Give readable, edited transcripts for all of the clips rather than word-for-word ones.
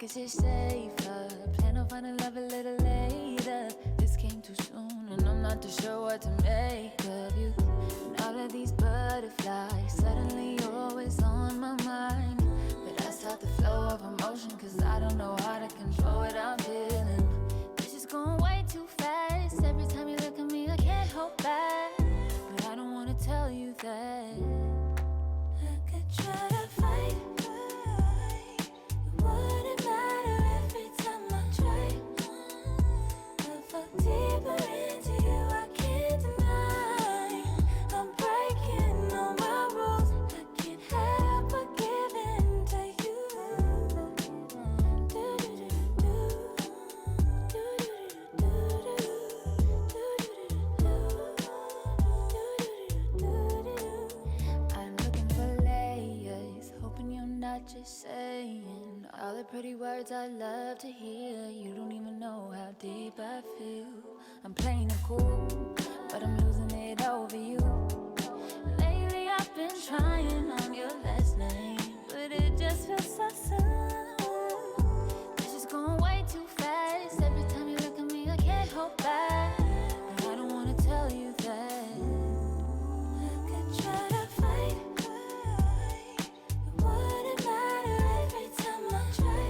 guess it's safer. Plan on finding love a little later. This came too soon and I'm not too sure what to make of you. And all of these butterflies, suddenly you're always on my mind. But I stop the flow of emotion, cause I don't know how to control what I'm feeling. This is going way too fast. Every time you look at me I can't hold back. But I don't wanna tell you that I could try to fight. It wouldn't matter every time I try. I fall deeper into you, I can't deny. I'm breaking all my rules. I can't help but give in to you. I'm looking for layers, hoping you're not just saying all the pretty words I love to hear. You don't even know how deep I feel. I'm playing it cool, but I'm losing it over you. Lately I've been trying on your last name, but it just feels so soon. This is going way too fast. Every time you look at me I can't hold back. But I don't wanna tell you that I could try to fight. It wouldn't matter every time I try.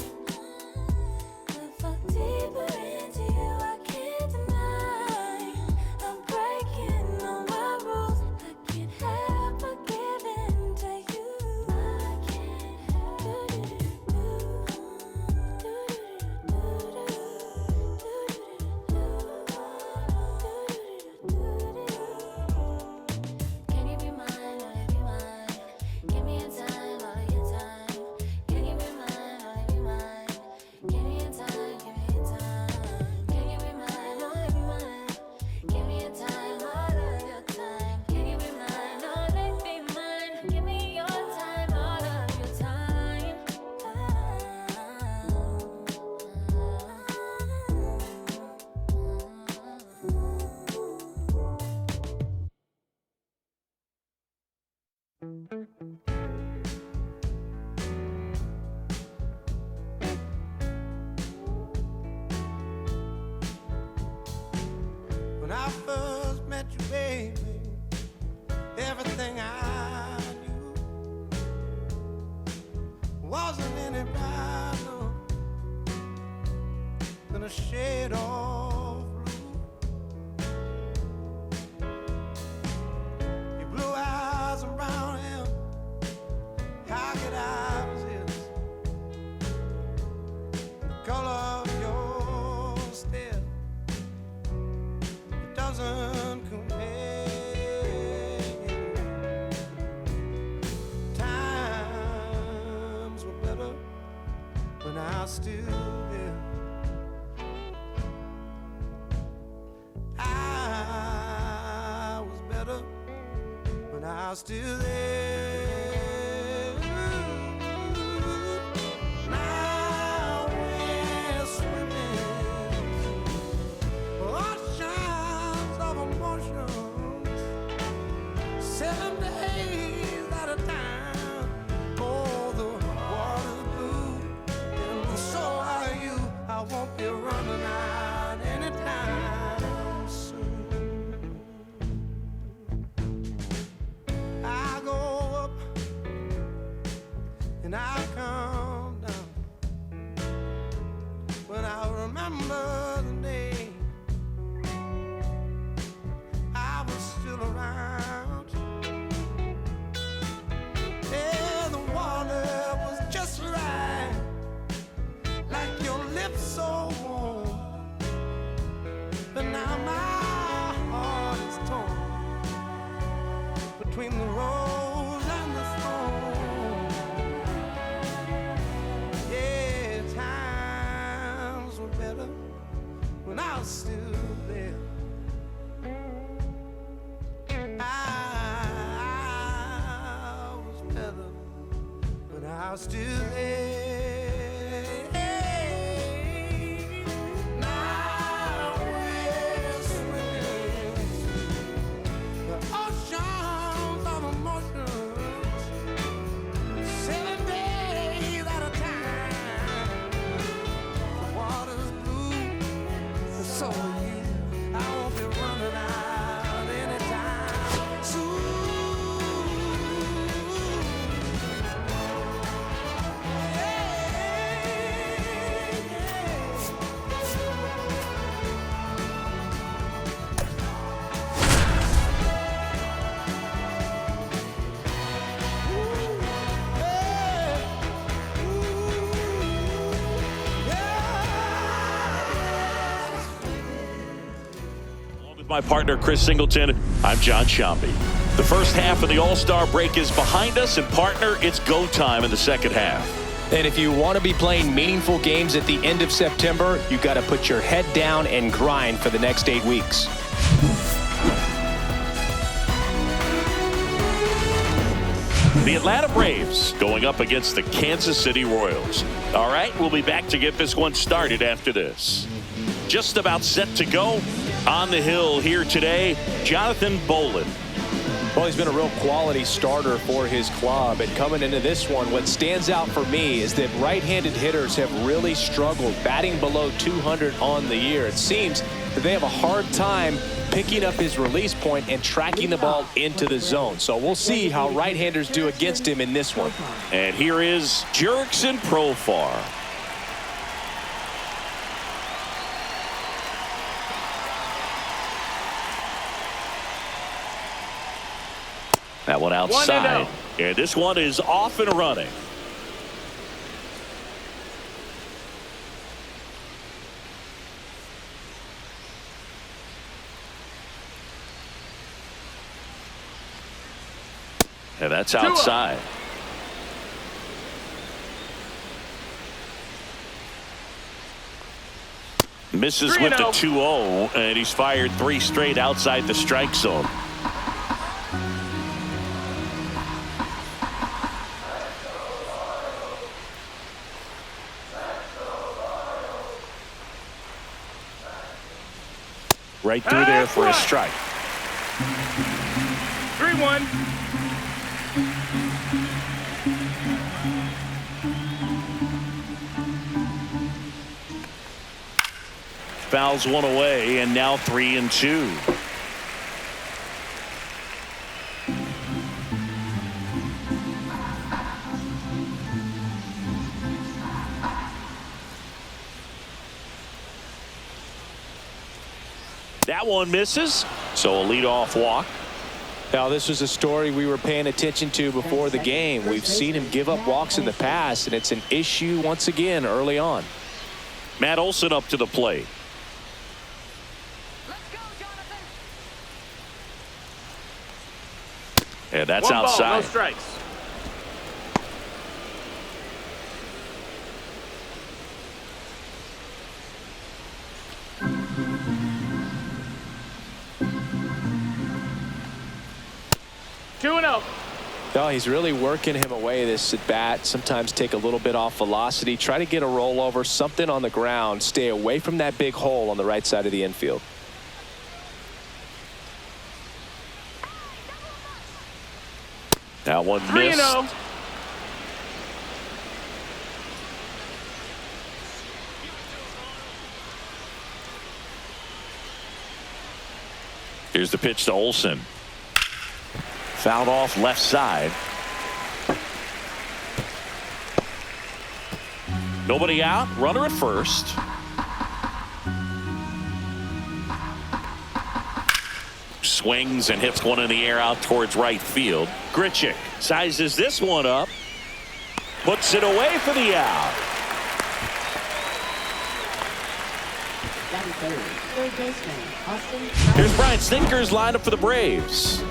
I fall deeper into you, I can't deny. I'm breaking all my rules. I can't help but give in to you. I can't help Can you be mine, only be mine? Give me a time, all of your time. Can you be mine, only be mine? Give me a time, give me a time. Can you be mine, only be mine? Give me a time, all of your time. Can you be mine, only be mine? Give me your time, all of your time. When I first met you, baby, everything I knew wasn't any brighter than a shade of blue. Your blue eyes and brown hair, how could I resist? The color of your stare, it doesn't compare. Times were better when I was still there. I was better when I was still there. Now we're swimming oceans of emotions, 7 days at a time. Oh, the water's blue, and so are you. I won't be running out anytime soon. I go up and I come down when I remember the day I was still around. Yeah, the water was just right, like your lips so warm. But now my heart is torn between the rose and the thorn. Yeah, times were better when I was still there. I was better when I was still there. Now we're swimming the oceans of emotions, 7 days at a time. my partner, Chris Singleton. I'm John Sciambi. The first half of the All-Star break is behind us, and partner, it's go time in the second half. And if you want to be playing meaningful games at the end of September, you got to put your head down and grind for the next 8 weeks. The Atlanta Braves going up against the Kansas City Royals. All right, we'll be back to get this one started after this. Just about set to go. On the hill here today, Jonathan Bowlan. Well, he's been a real quality starter for his club. And coming into this one, what stands out for me is that right-handed hitters have really struggled, batting below 200 on the year. It seems that they have a hard time picking up his release point and tracking the ball into the zone. So we'll see how right-handers do against him in this one. And here is Jurickson Profar. That one outside. And this one is off and running. And that's outside. Misses with the 2-0, and he's fired 3 straight outside the strike zone. Right through there for a strike. 3-1. Fouls one away, and now 3-2. That one misses, so a leadoff walk. Now, this was a story we were paying attention to before the game. We've seen him give up walks in the past, and it's an issue once again early on. Matt Olson up to the plate. And that's One outside. ball, no strikes. No, he's really working him away this at bat. Sometimes take a little bit off velocity. Try to get a rollover, something on the ground. Stay away from that big hole on the right side of the infield. That one missed. 3-0. Here's the pitch to Olson. Fouled off left side. Nobody out. Runner at first. Swings and hits one in the air out towards right field. Grichuk sizes this one up. Puts it away for the out. Here's Brian Snitker's lined up for the Braves.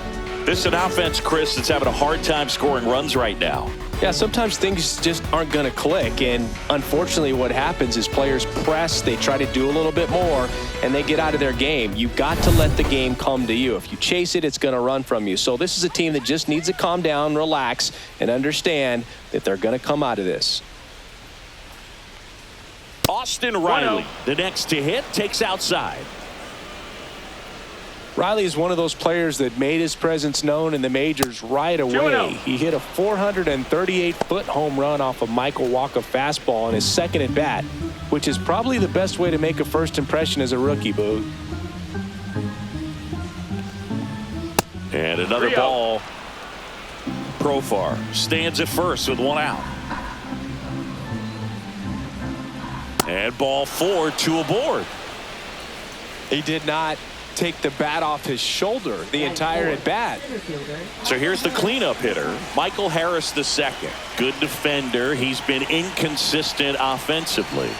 This is an offense, Chris, that's having a hard time scoring runs right now. Yeah, sometimes things just aren't going to click, and unfortunately what happens is players press, they try to do a little bit more, and they get out of their game. You've got to let the game come to you. If you chase it, it's going to run from you. So this is a team that just needs to calm down, relax, and understand that they're going to come out of this. Austin Riley, the next to hit, takes outside. Riley is one of those players that made his presence known in the majors right away. He hit a 438-foot home run off a Michael Walker fastball on his second at bat, which is probably the best way to make a first impression as a rookie, Boog. And another ball. Profar stands at first with one out. And ball 4, 2 aboard. He did not take the bat off his shoulder the entire at bat. So here's the cleanup hitter, Michael Harris II. Good defender. He's been inconsistent offensively.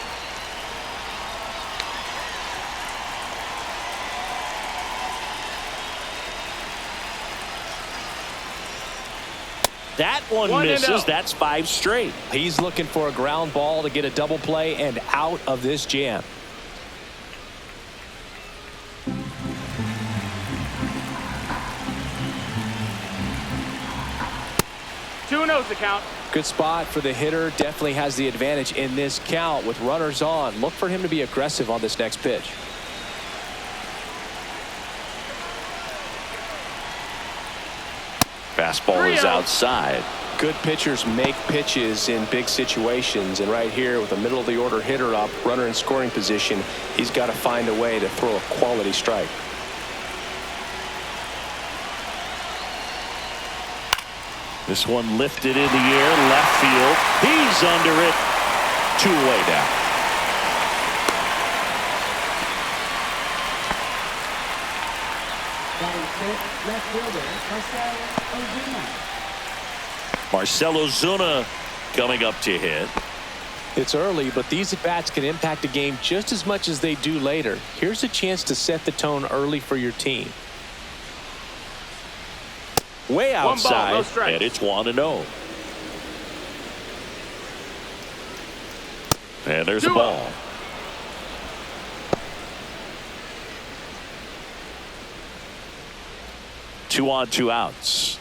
That one misses. That's 5 straight. He's looking for a ground ball to get a double play and out of this jam. 2-0's the count. Good spot for the hitter. Definitely has the advantage in this count with runners on. Look for him to be aggressive on this next pitch. Fastball is outside. Good pitchers make pitches in big situations, and right here with a middle of the order hitter up, runner in scoring position, he's got to find a way to throw a quality strike. This one lifted in the air, left field. He's under it. 2 away down. Left fielder, Marcell Ozuna coming up to hit. It's early, but these at-bats can impact a game just as much as they do later. Here's a chance to set the tone early for your team. Way outside, no strikes. and it's 1-0. And there's a ball. Two on, 2 outs.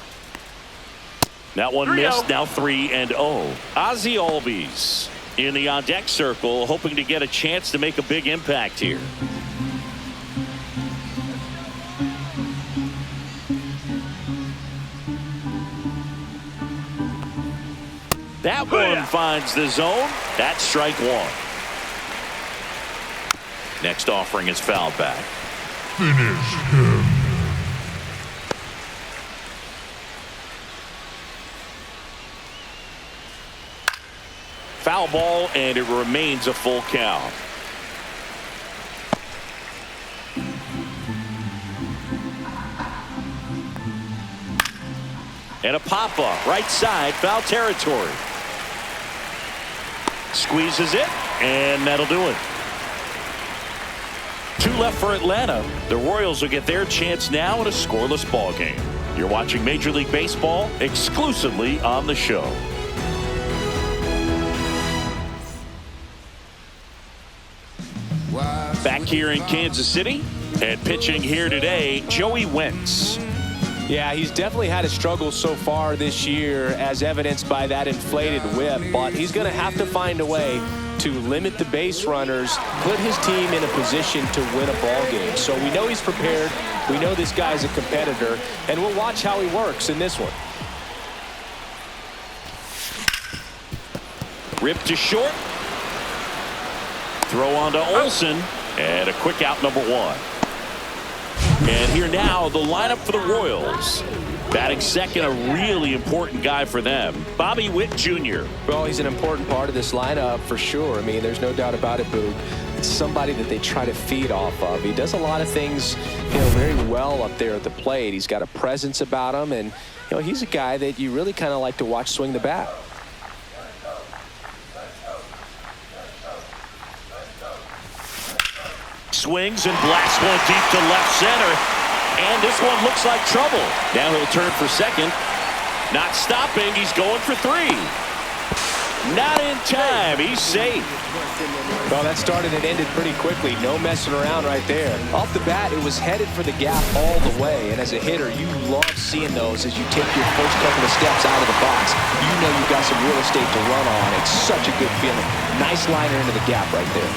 That one missed. Now 3-0. Ozzie Albies in the on-deck circle, hoping to get a chance to make a big impact here. That one finds the zone. That's strike 1. Next offering is fouled back. Finish him. Foul ball, and it remains a full count. And a pop-up, right side, foul territory. Squeezes it, and that'll do it. 2 left for Atlanta. The Royals will get their chance now in a scoreless ball game. You're watching Major League Baseball exclusively on the show. Back here in Kansas City, and pitching here today, Joey Wentz. Yeah, he's definitely had a struggle so far this year, as evidenced by that inflated whip, but he's going to have to find a way to limit the base runners, put his team in a position to win a ball game. So we know he's prepared. We know this guy's a competitor, and we'll watch how he works in this one. Ripped to short. Throw on to Olsen, and a quick out, number 1. And here now, the lineup for the Royals. Batting second, a really important guy for them, Bobby Witt Jr. Well, he's an important part of this lineup for sure. I mean, there's no doubt about it, Boog. It's somebody that they try to feed off of. He does a lot of things, very well up there at the plate. He's got a presence about him, and, he's a guy that you really kind of like to watch swing the bat. Swings and blasts one deep to left center. And this one looks like trouble. Now he'll turn for second. Not stopping. He's going for 3. Not in time. He's safe. Well, that started and ended pretty quickly. No messing around right there. Off the bat, it was headed for the gap all the way. And as a hitter, you love seeing those as you take your first couple of steps out of the box. You know you've got some real estate to run on. It's such a good feeling. Nice liner into the gap right there.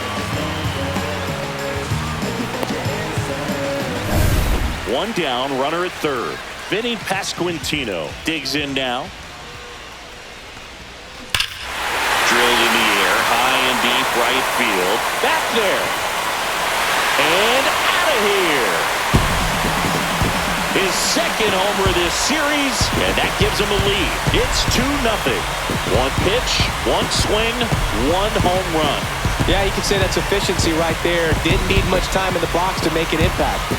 1 down, runner at third. Vinny Pasquantino digs in now. Drilled in the air, high and deep right field. Back there. And out of here. His second homer of this series, and that gives him a lead. It's 2-0. 1 pitch, 1 swing, 1 home run. Yeah, you can say that's efficiency right there. Didn't need much time in the box to make an impact.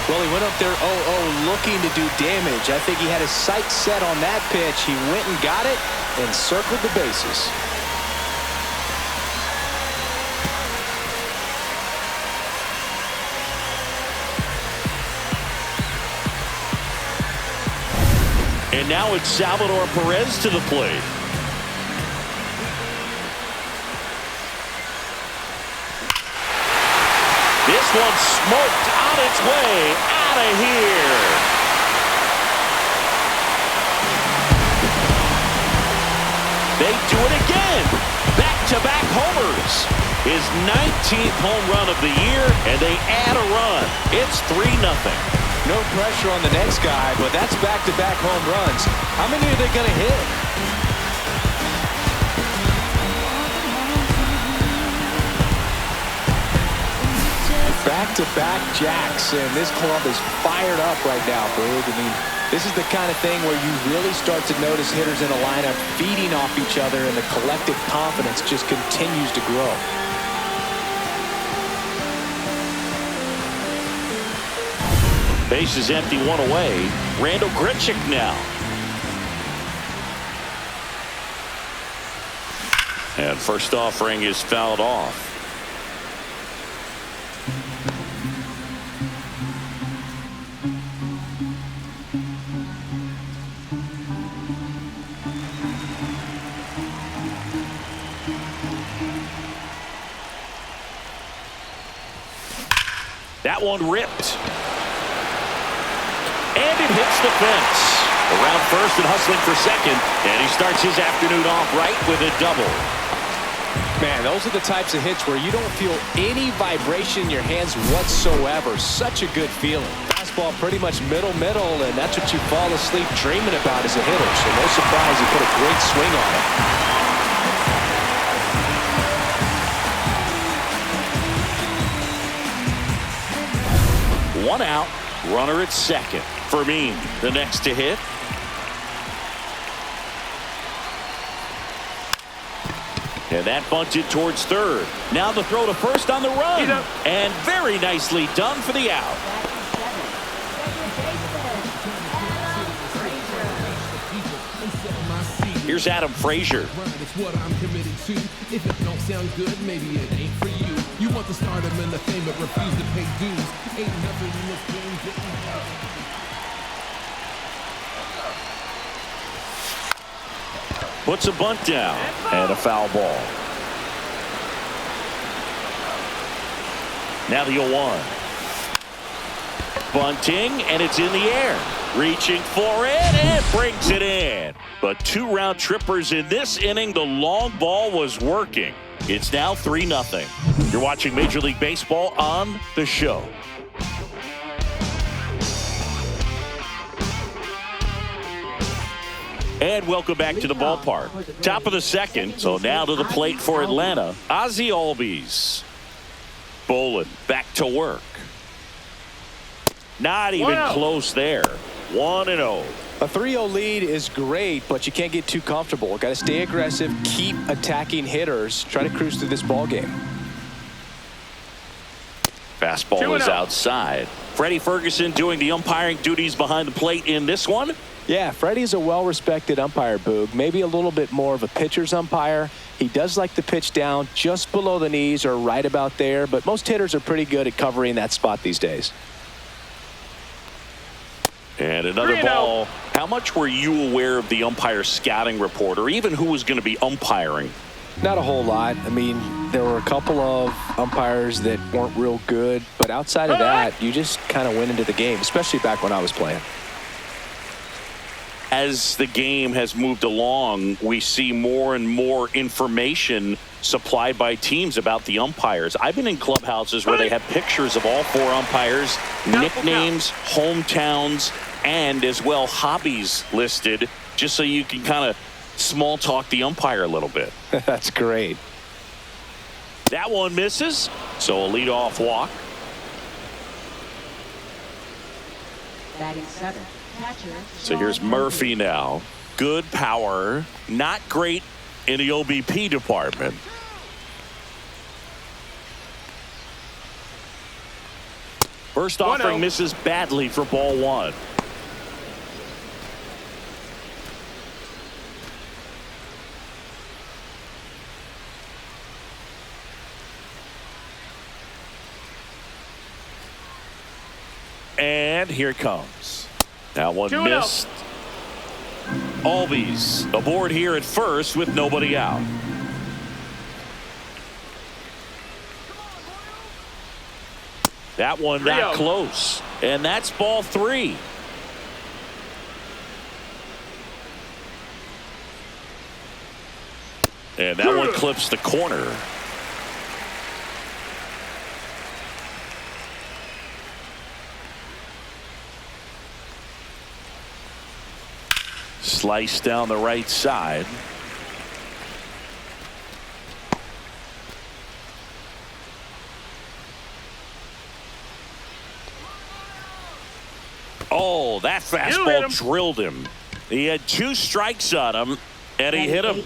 Well, he went up there 0-0 looking to do damage. I think he had his sights set on that pitch. He went and got it and circled the bases. And now it's Salvador Perez to the plate. This one's smoked on its way out of here. They do it again. Back-to-back homers. His 19th home run of the year, and they add a run. It's 3-0. No pressure on the next guy, but that's back-to-back home runs. How many are they going to hit? Back-to-back jacks, and this club is fired up right now, Boog. I mean, this is the kind of thing where you really start to notice hitters in a lineup feeding off each other, and the collective confidence just continues to grow. Base is empty, one away. Randall Grichuk now. And first offering is fouled off. That one ripped. And it hits the fence. Around first and hustling for second. And he starts his afternoon off right with a double. Man, those are the types of hits where you don't feel any vibration in your hands whatsoever. Such a good feeling. Fastball pretty much middle, and that's what you fall asleep dreaming about as a hitter. So no surprise he put a great swing on it. One out, runner at second. Fermin, the next to hit. And that bunted towards third. Now the throw to first on the run. And very nicely done for the out. Here's Adam Frazier. It's what I'm committed to. If it don't sound good, maybe it ain't for you. You want the stardom and the fame, but refuse to pay dues. Ain't nothing in this game that you have. Puts a bunt down and a foul ball. Now the 0-1. Bunting, and it's in the air. Reaching for it and brings it in. But 2 round trippers in this inning. The long ball was working. It's now 3-0. You're watching Major League Baseball on The Show. And welcome back to the ballpark. Top of the second. So now to the plate for Atlanta. Ozzie Albies. Bowlan back to work. Not even close there. 1-0. A 3-0 lead is great, but you can't get too comfortable. Got to stay aggressive, keep attacking hitters, try to cruise through this ball game. Fastball is outside. Freddie Ferguson doing the umpiring duties behind the plate in this one. Yeah, Freddie's a well-respected umpire, Boog. Maybe a little bit more of a pitcher's umpire. He does like to pitch down just below the knees or right about there, but most hitters are pretty good at covering that spot these days. And another ball. How much were you aware of the umpire scouting report, or even who was going to be umpiring? Not a whole lot. I mean, there were a couple of umpires that weren't real good, but outside of that, you just kind of went into the game, especially back when I was playing. As the game has moved along, we see more and more information supplied by teams about the umpires. I've been in clubhouses where they have pictures of all 4 umpires, nicknames, hometowns, and as well hobbies listed, just so you can kind of small talk the umpire a little bit. That's great. That one misses, so a leadoff walk. Batting 7. So here's Murphy now. Good power, not great in the OBP department. First offering misses badly for ball 1. And here it comes. That one missed. Albies aboard here at first with nobody out. That one not close. And that's ball 3. And that one clips the corner. Slice down the right side. Oh, that fastball drilled him. He had 2 strikes on him, and he hit him.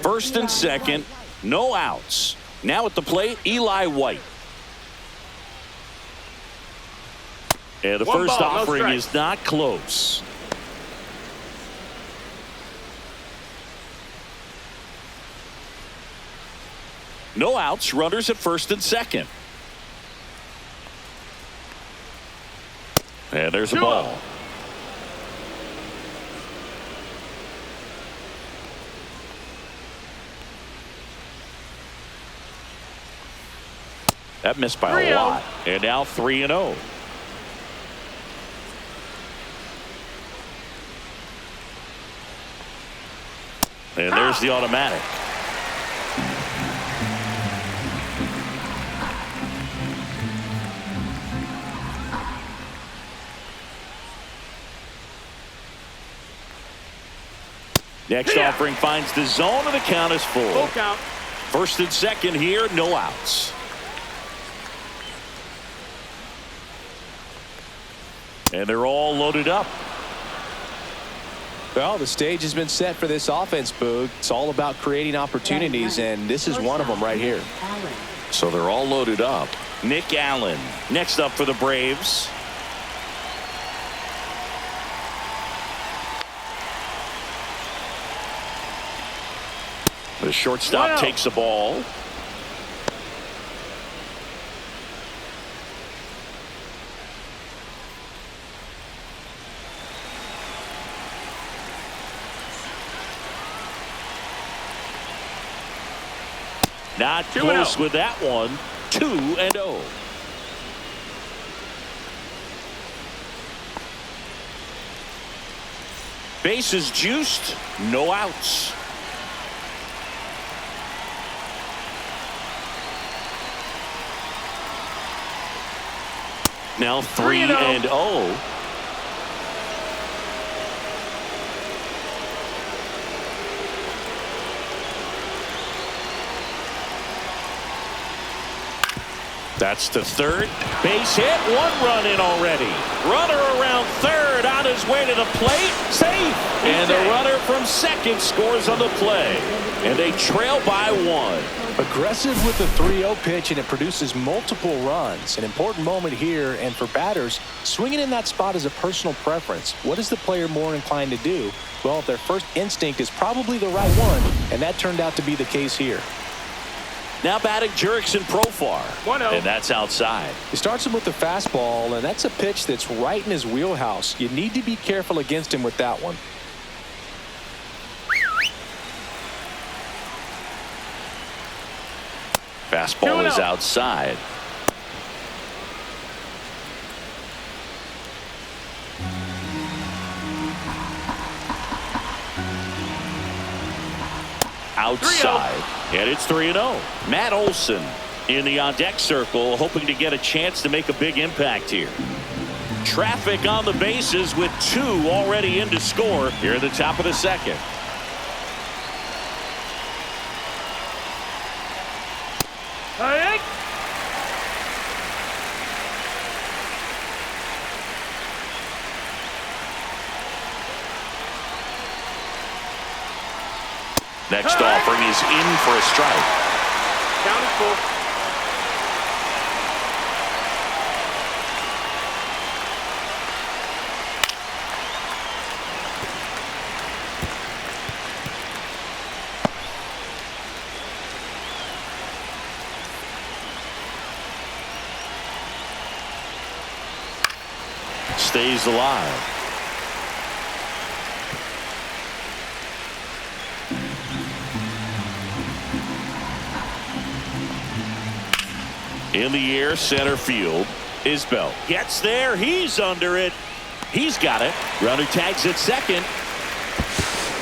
First and second, no outs. Now at the plate, Eli White. And the first offering is not close. No outs, runners at first and second. And there's a ball. That missed by a lot. And now 3-0. And there's the automatic. Next offering finds the zone, and the count is full. Full count. First and second here, no outs. And they're all loaded up. Well, the stage has been set for this offense, Boog. It's all about creating opportunities, and this is one of them right here. So they're all loaded up. Nick Allen next up for the Braves. The shortstop takes the ball. Not close with that one. 2-0. Bases juiced. No outs. Now 3-0. That's to third. Base hit. 1 run in already. Runner around third on his way to the plate. Safe. And the runner from second scores on the play. And they trail by 1. Aggressive with the 3-0 pitch, and it produces multiple runs. An important moment here, and for batters, swinging in that spot is a personal preference. What is the player more inclined to do? Well, their first instinct is probably the right one, and that turned out to be the case here. Now batting Jurickson Profar. 1-0. And that's outside. He starts him with the fastball, and that's a pitch that's right in his wheelhouse. You need to be careful against him with that one. Fastball is outside. Outside. And it's 3-0. Matt Olson in the on-deck circle, hoping to get a chance to make a big impact here. Traffic on the bases with 2 already in to score here at the top of the second. Next offering is in for a strike. Count is full. Stays alive. In the air, center field. Isbell gets there. He's under it. He's got it. Runner tags at second.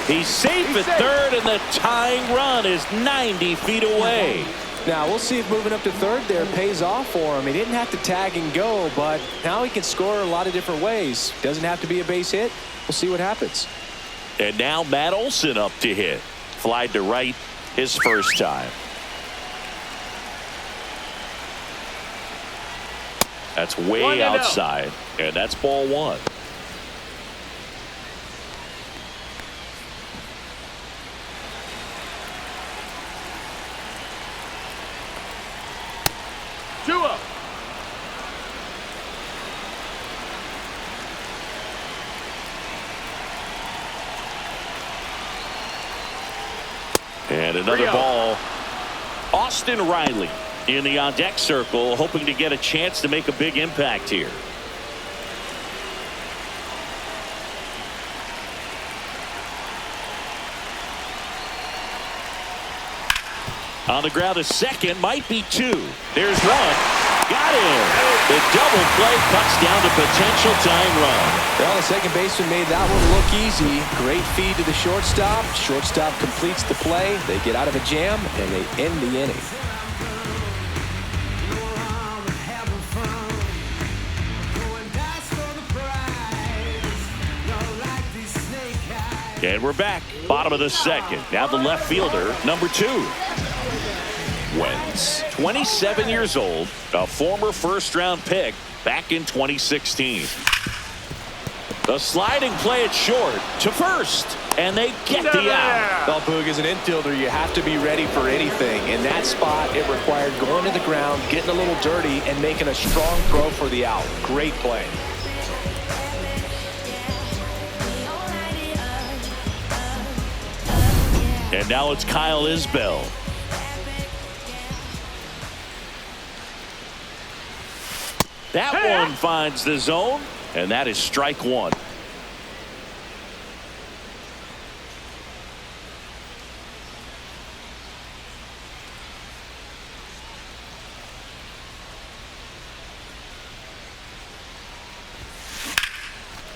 He's safe at third, and the tying run is 90 feet away. Now, we'll see if moving up to third there pays off for him. He didn't have to tag and go, but now he can score a lot of different ways. Doesn't have to be a base hit. We'll see what happens. And now Matt Olson up to hit. Flied to right his first time. That's way outside, and that's ball one. And another ball. Austin Riley in the on-deck circle, hoping to get a chance to make a big impact here. On the ground, a second, might be two. There's one. Got him. The double play cuts down the potential tying run. Well, the second baseman made that one look easy. Great feed to the shortstop. Shortstop completes the play. They get out of a jam, and they end the inning. And we're back. Bottom of the second. Now the left fielder, number 2. Wentz, 27 years old, a former first-round pick back in 2016. The sliding play at short to first, and they get the out. Well, Boog, as an infielder, you have to be ready for anything. In that spot, it required going to the ground, getting a little dirty, and making a strong throw for the out. Great play. And now it's Kyle Isbell. That one finds the zone, and that is strike one.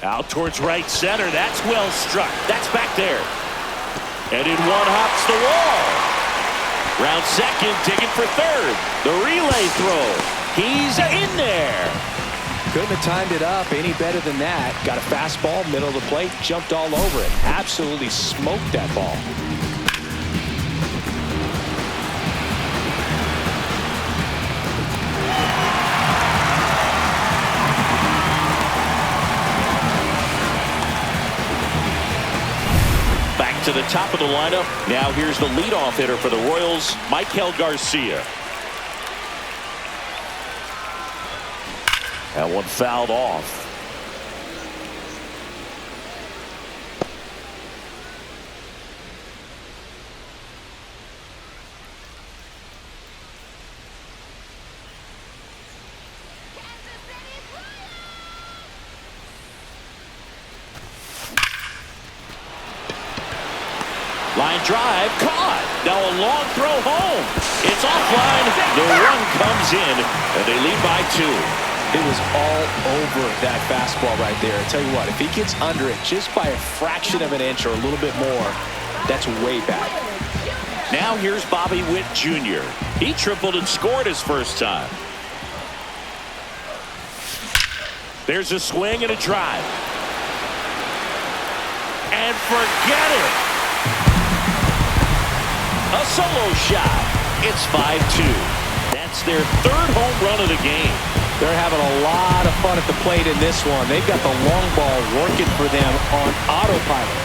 Out towards right center. That's well struck. That's back there. And in one hops the wall. Round second, digging for third. The relay throw. He's in there. Couldn't have timed it up any better than that. Got a fastball, middle of the plate, jumped all over it. Absolutely smoked that ball. Back to the top of the lineup. Now here's the leadoff hitter for the Royals, Michael Garcia. That one fouled off. Line drive, caught. Now a long throw home. It's offline. The run comes in, and they lead by 2. It was all over that fastball right there. I tell you what, if he gets under it just by a fraction of an inch or a little bit more, that's way back. Now here's Bobby Witt Jr. He tripled and scored his first time. There's a swing and a drive. And forget it. A solo shot. It's 5-2. That's their third home run of the game. They're having a lot of fun at the plate in this one. They've got the long ball working for them on autopilot.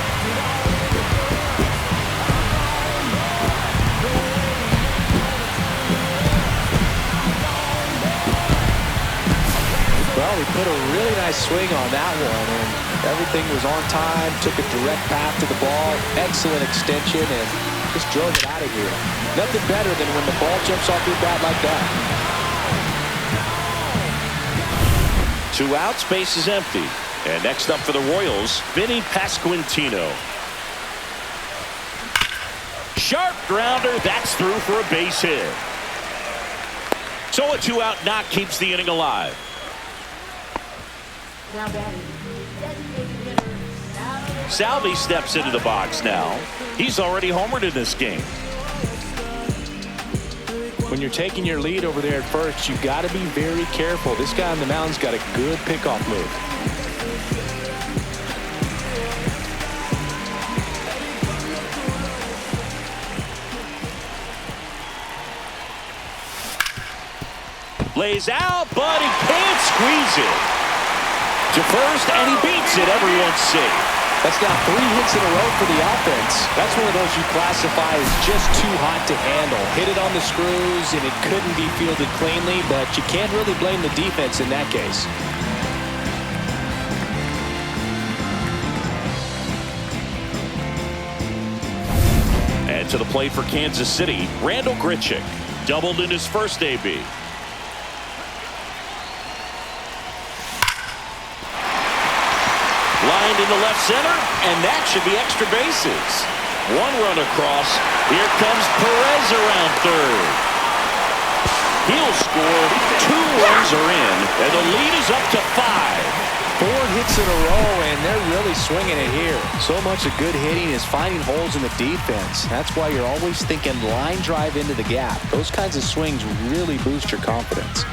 Well, we put a really nice swing on that one, and everything was on time, took a direct path to the ball, excellent extension, and just drove it out of here. Nothing better than when the ball jumps off your bat like that. 2 outs, base is empty. And next up for the Royals, Vinny Pasquantino. Sharp grounder, that's through for a base hit. So a 2-out knock keeps the inning alive. Now batting, designated hitter, Salvi steps into the box now. He's already homered in this game. When you're taking your lead over there at first, you got to be very careful. This guy on the mound's got a good pickoff move. Lays out, but he can't squeeze it. To first, and he beats it. Everyone's safe. That's now 3 hits in a row for the offense. That's one of those you classify as just too hot to handle. Hit it on the screws, and it couldn't be fielded cleanly, but you can't really blame the defense in that case. And to the plate for Kansas City, Randall Grichuk. Doubled in his first AB. Lined into left center, and that should be extra bases. 1 run across. Here comes Perez around third. He'll score. 2 runs are in, and the lead is up to 5. 4 hits in a row, and they're really swinging it here. So much of good hitting is finding holes in the defense. That's why you're always thinking line drive into the gap. Those kinds of swings really boost your confidence.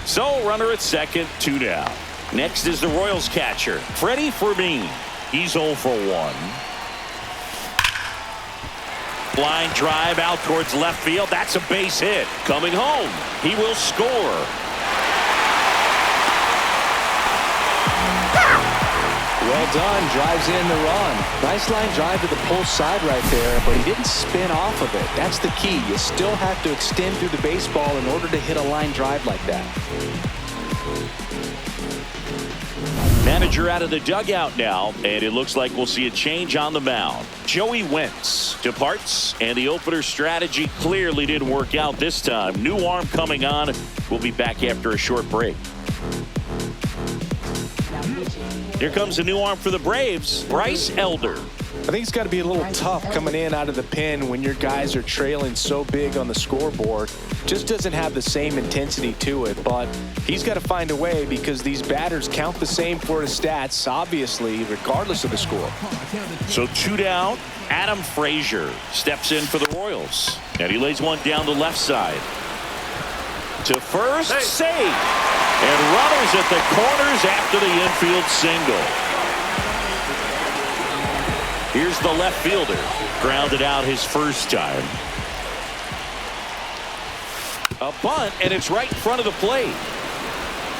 So runner at second, 2 down. Next is the Royals catcher, Freddie Fermin. He's 0 for 1. Line drive out towards left field. That's a base hit. Coming home. He will score. Well done. Drives in the run. Nice line drive to the pull side right there, but he didn't spin off of it. That's the key. You still have to extend through the baseball in order to hit a line drive like that. Manager out of the dugout now, and it looks like we'll see a change on the mound. Joey Wentz departs, and the opener strategy clearly didn't work out this time. New arm coming on. We'll be back after a short break. Here comes a new arm for the Braves, Bryce Elder. I think it's got to be a little tough coming in out of the pen when your guys are trailing so big on the scoreboard. Just doesn't have the same intensity to it, but he's got to find a way because these batters count the same for his stats, obviously, regardless of the score. So 2 down. Adam Frazier steps in for the Royals, and he lays one down the left side. To first, save. And runners at the corners after the infield single. Here's the left fielder. Grounded out his first time. A bunt, and it's right in front of the plate.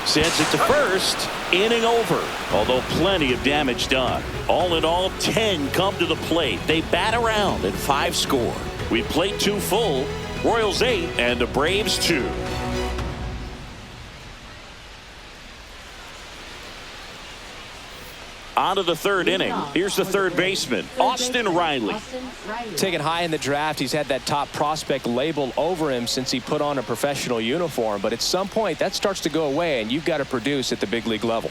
Sends it to first. Inning over, although plenty of damage done. All in all, 10 come to the plate. They bat around and 5 score. We played 2 full. Royals 8 and the Braves 2. On to the third inning. Here's the third baseman, Austin Riley. Taken high in the draft, he's had that top prospect label over him since he put on a professional uniform. But at some point, that starts to go away, and you've got to produce at the big league level.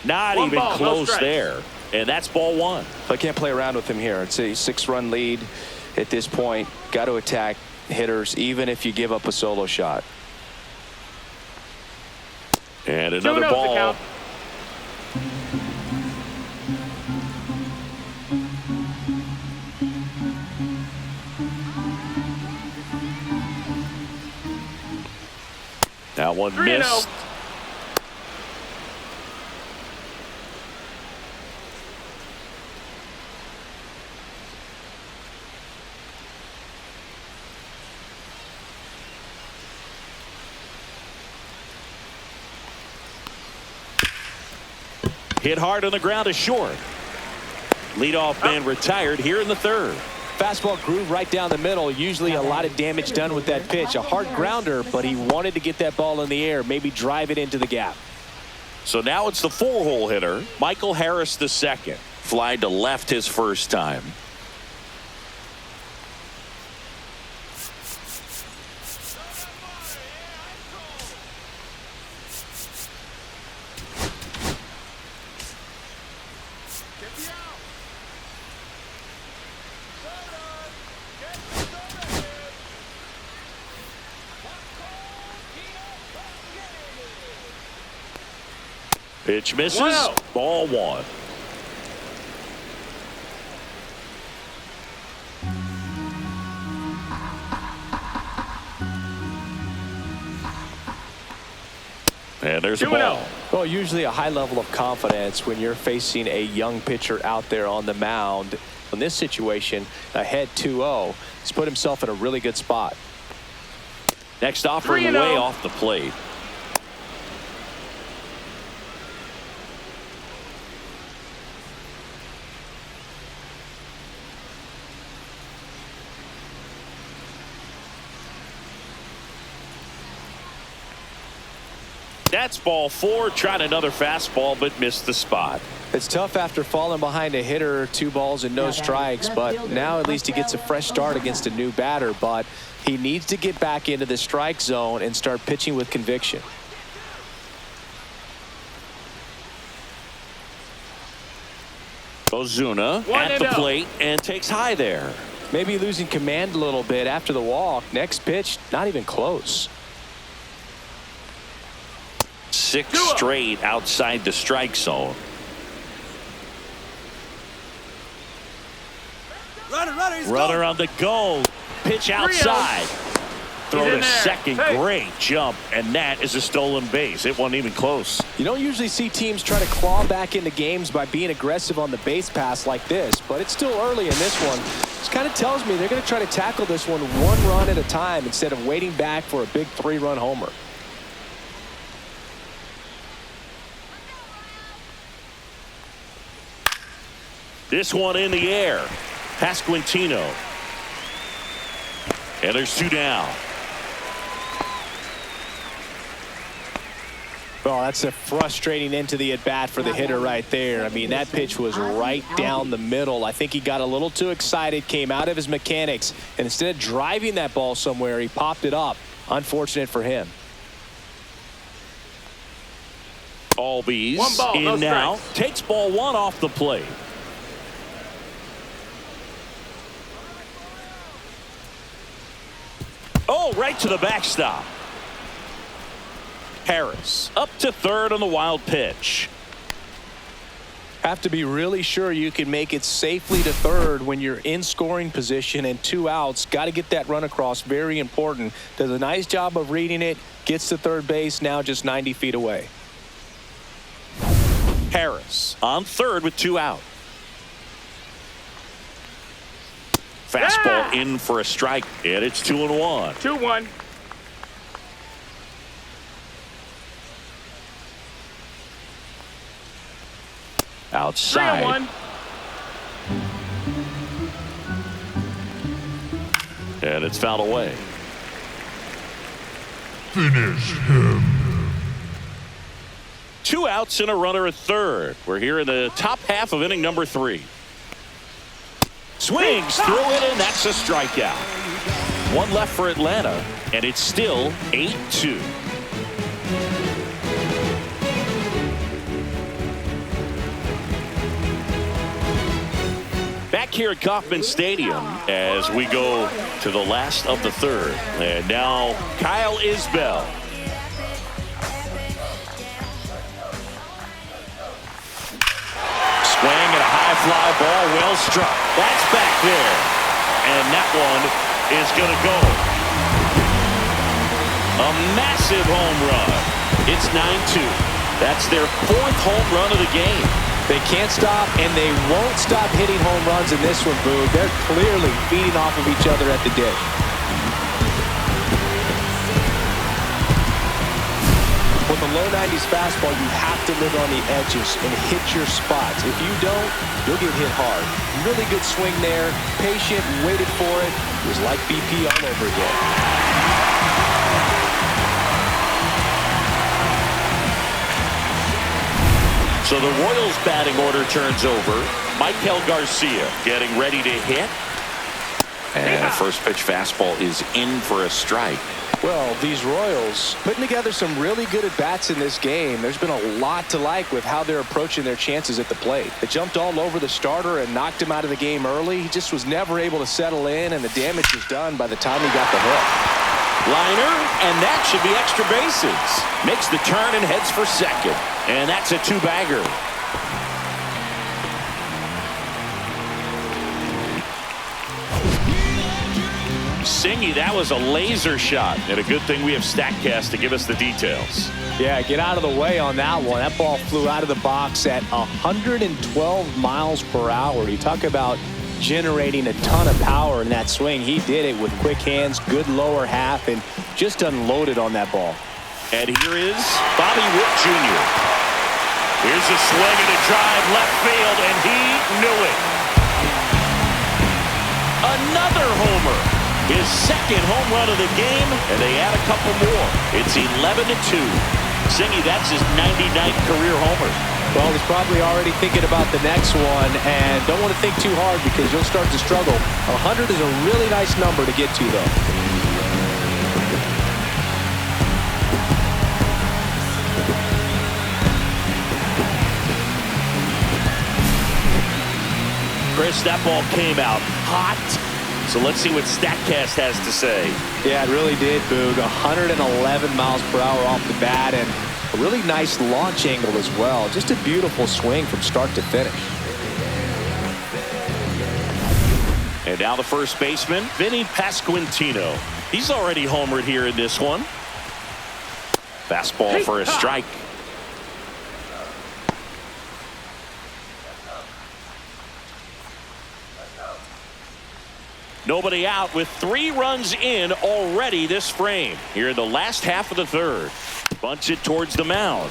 Not even close there. And that's ball 1. I can't play around with him here. It's a 6-run lead at this point. Got to attack hitters, even if you give up a solo shot. And another ball. That one missed. Hit hard on the ground to short. Leadoff man retired here in the third. Fastball groove right down the middle. Usually a lot of damage done with that pitch. A hard grounder, but he wanted to get that ball in the air, maybe drive it into the gap. So now it's the 4-hole hitter, Michael Harris II. Flied to left his first time. Pitch misses. 1-0. Ball one. And there's a 2-0. ball. Well, usually a high level of confidence when you're facing a young pitcher out there on the mound. In this situation, ahead 2-0, he's put himself in a really good spot. Next offering 3-0. way off the plate. That's ball four. Tried another fastball, but missed the spot. It's tough after falling behind a hitter, 2 balls and no strikes, but now at least he gets a fresh start against a new batter. But he needs to get back into the strike zone and start pitching with conviction. Ozuna at the plate and takes high there. Maybe losing command a little bit after the walk. Next pitch, not even close. 6 straight outside the strike zone. Runner on the go. Pitch outside. Throw to second. Great jump, and that is a stolen base. It wasn't even close. You don't usually see teams try to claw back into games by being aggressive on the base pass like this, but it's still early in this one. This kind of tells me they're going to try to tackle this one run at a time instead of waiting back for a big 3-run homer. This one in the air. Pasquantino. And there's 2 down. Oh, that's a frustrating end to the at-bat for the hitter right there. I mean, that pitch was right down the middle. I think he got a little too excited, came out of his mechanics, and instead of driving that ball somewhere, he popped it up. Unfortunate for him. Albies 1 ball, in no now. strikes. Takes ball 1 off the plate. Oh, right to the backstop. Harris up to third on the wild pitch. Have to be really sure you can make it safely to third when you're in scoring position and 2 outs. Got to get that run across. Very important. Does a nice job of reading it. Gets to third base, now just 90 feet away. Harris on third with 2 out. Fastball in for a strike, and it's 2-1. 2-1. Outside. 3-1. And it's fouled away. Finish him. 2 outs and a runner at third. We're here in the top half of inning number 3. Swings through it, and that's a strikeout. 1 left for Atlanta, and it's still 8-2. Back here at Kauffman Stadium as we go to the last of the third. And now Kyle Isbell. Swing and a high fly ball, well struck. That's back there. And that one is going to go. A massive home run. It's 9-2. That's their 4th home run of the game. They can't stop, and they won't stop hitting home runs in this one, Boo. They're clearly feeding off of each other at the dish. With a low 90s fastball, you have to live on the edges and hit your spots. If you don't, you'll get hit hard. Really good swing there. Patient, waited for it. It was like BP all over again. So the Royals batting order turns over. Michael Garcia getting ready to hit. And the first pitch fastball is in for a strike. Well, these Royals putting together some really good at-bats in this game. There's been a lot to like with how they're approaching their chances at the plate. They jumped all over the starter and knocked him out of the game early. He just was never able to settle in, and the damage was done by the time he got the hit. Liner, and that should be extra bases. Makes the turn and heads for second. And that's a two-bagger. Singy, that was a laser shot. And a good thing we have StatCast to give us the details. Yeah, get out of the way on that one. That ball flew out of the box at 112 miles per hour. You talk about generating a ton of power in that swing. He did it with quick hands, good lower half, and just unloaded on that ball. And here is Bobby Witt Jr. Here's a swing and a drive left field, and he knew it. Another homer. His second home run of the game, and they add a couple more. It's 11-2. Singy, that's his 99th career homer. Well, he's probably already thinking about the next one, and don't want to think too hard because you'll start to struggle. 100 is a really nice number to get to, though. Chris, that ball came out hot. So let's see what StatCast has to say. Yeah, it really did, Boog. 111 miles per hour off the bat, and a really nice launch angle as well. Just a beautiful swing from start to finish. And now the first baseman, Vinny Pasquantino. He's already homered here in this one. Fastball for a strike. Nobody out with 3 runs in already this frame. Here in the last half of the third. Bunts it towards the mound.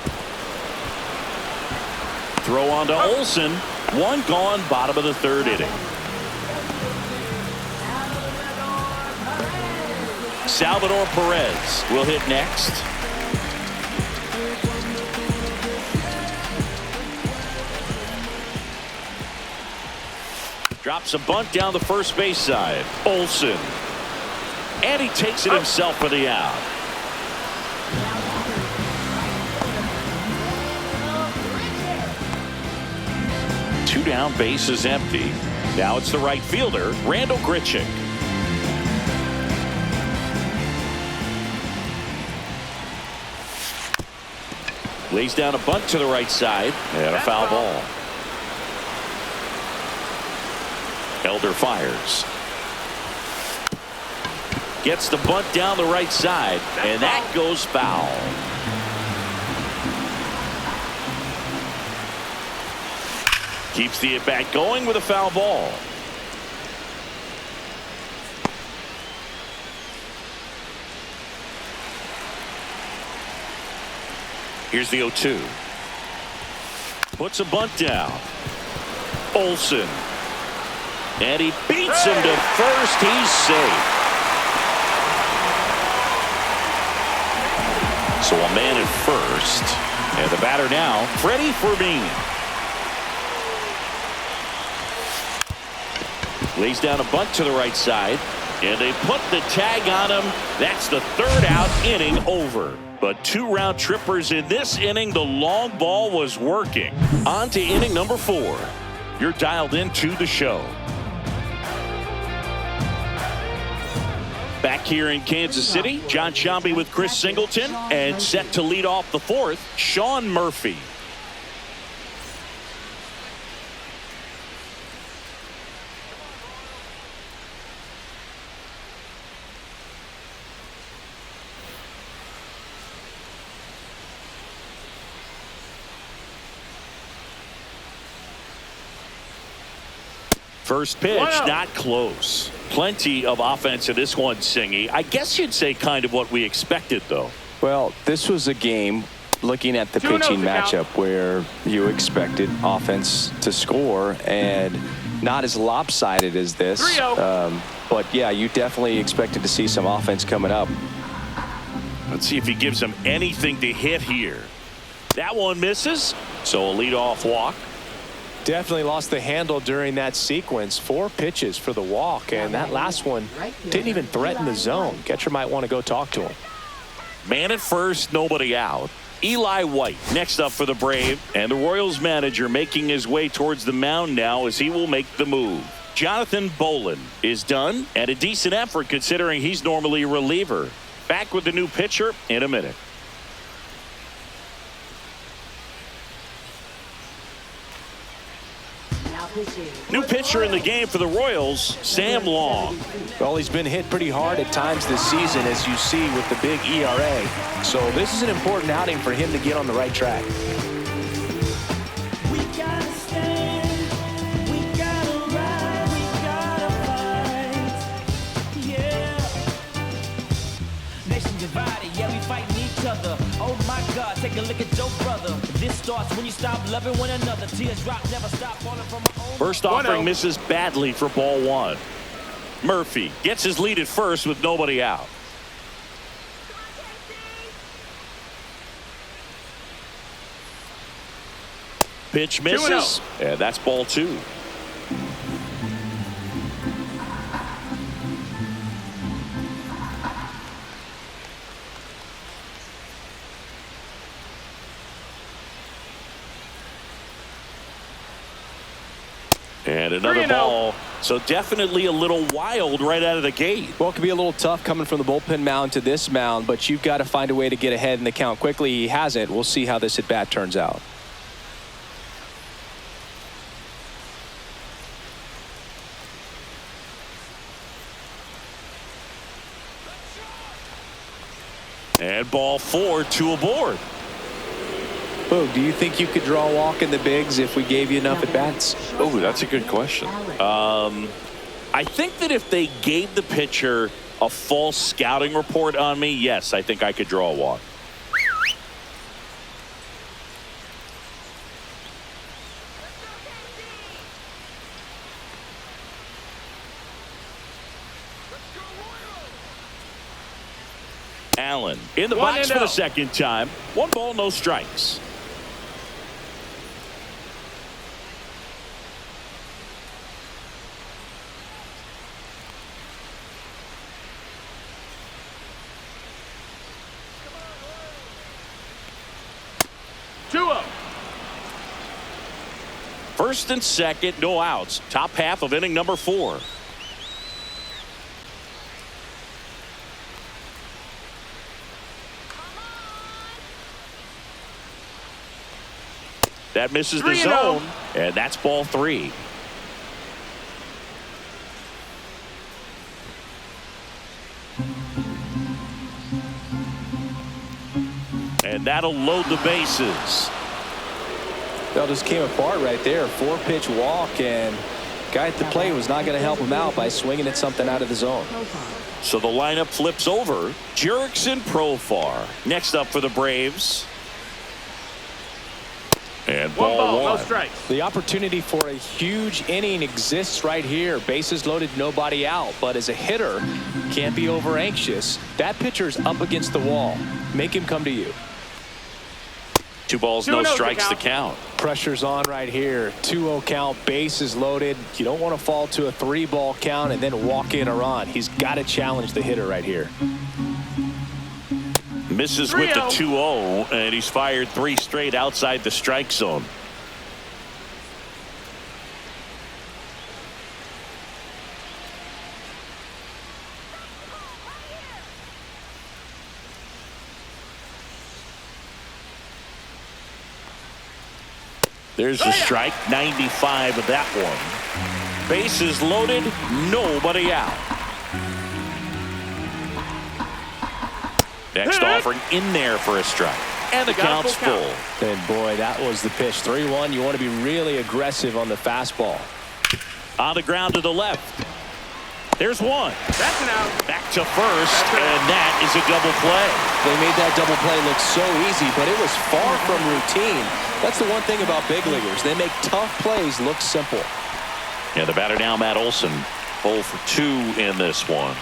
Throw on to Olsen. 1 gone, bottom of the third inning. Salvador Perez will hit next. Drops a bunt down the first base side. Olsen. And he takes it himself for the out. Two down, base is empty. Now it's the right fielder, Randall Grichuk. Lays down a bunt to the right side and a foul ball. Elder fires. Gets the bunt down the right side, and that goes foul. Keeps the at-bat going with a foul ball. Here's the 0-2. Puts a bunt down. Olsen. And he beats him to first. He's safe. So a man at first. And the batter now, Freddie Fermin. Lays down a bunt to the right side. And they put the tag on him. That's the third out, inning over. But 2 round trippers in this inning. The long ball was working. On to inning number 4. You're dialed into the show. Back here in Kansas City, John Sciambi with Chris Singleton, and set to lead off the 4th, Sean Murphy. First pitch, not close. Plenty of offense in this one, Singy. I guess you'd say kind of what we expected, though. Well, this was a game, looking at the pitching matchup, where you expected offense to score, and not as lopsided as this. But, yeah, you definitely expected to see some offense coming up. Let's see if he gives them anything to hit here. That one misses, so a leadoff walk. Definitely lost the handle during that sequence. 4 pitches for the walk, and that last one didn't even threaten the zone. Catcher might want to go talk to him. Man at first, nobody out. Eli White next up for the Brave, and the Royals manager making his way towards the mound now as he will make the move. Jonathan Bowlan is done, and a decent effort considering he's normally a reliever. Back with the new pitcher in a minute. New pitcher in the game for the Royals, Sam Long. Well, he's been hit pretty hard at times this season, as you see with the big ERA. So this is an important outing for him to get on the right track. We gotta stand, we gotta rise, we gotta fight. Yeah. Nation divided, yeah, we fighting each other. Oh my God, take a look at your brother. This starts when you stop loving one another. Tears drop, never stop falling from my own. First offering misses badly for ball one. Murphy gets his lead at first with nobody out. Pitch misses, and that's ball two. And another ball. So definitely a little wild right out of the gate. Well, it could be a little tough coming from the bullpen mound to this mound, but you've got to find a way to get ahead in the count quickly. He hasn't. We'll see how this at bat turns out. And ball four, two aboard. Boog, do you think you could draw a walk in the bigs if we gave you enough at bats? Oh, that's a good question. I think that if they gave the pitcher a false scouting report on me, yes, I think I could draw a walk. Allen in the box for the second time. 1 ball, no strikes. First and second, no outs. Top half of inning number 4. That misses the zone, and that's ball 3. And that'll load the bases. That just came apart right there. 4-pitch walk, and guy at the plate was not going to help him out by swinging at something out of the zone. So the lineup flips over. Jurickson, Profar. Next up for the Braves. And ball 1. No strikes. The opportunity for a huge inning exists right here. Bases loaded, nobody out. But as a hitter, can't be over anxious. That pitcher's up against the wall. Make him come to you. 2 balls, no strikes to count. Pressure's on right here. 2-0 count, bases loaded. You don't want to fall to a 3-ball count and then walk in a run. He's got to challenge the hitter right here. Misses with the 2-0, and he's fired 3 straight outside the strike zone. There's the strike, 95 of that one. Bases loaded, nobody out. Next offering in there for a strike. And the count's full. And boy, that was the pitch. 3-1. You want to be really aggressive on the fastball. On the ground to the left. There's one. That's an out. Back to first, and that is a double play. They made that double play look so easy, but it was far from routine. That's the one thing about big leaguers. They make tough plays look simple. Yeah, the batter now, Matt Olson, 0 for 2 in this one.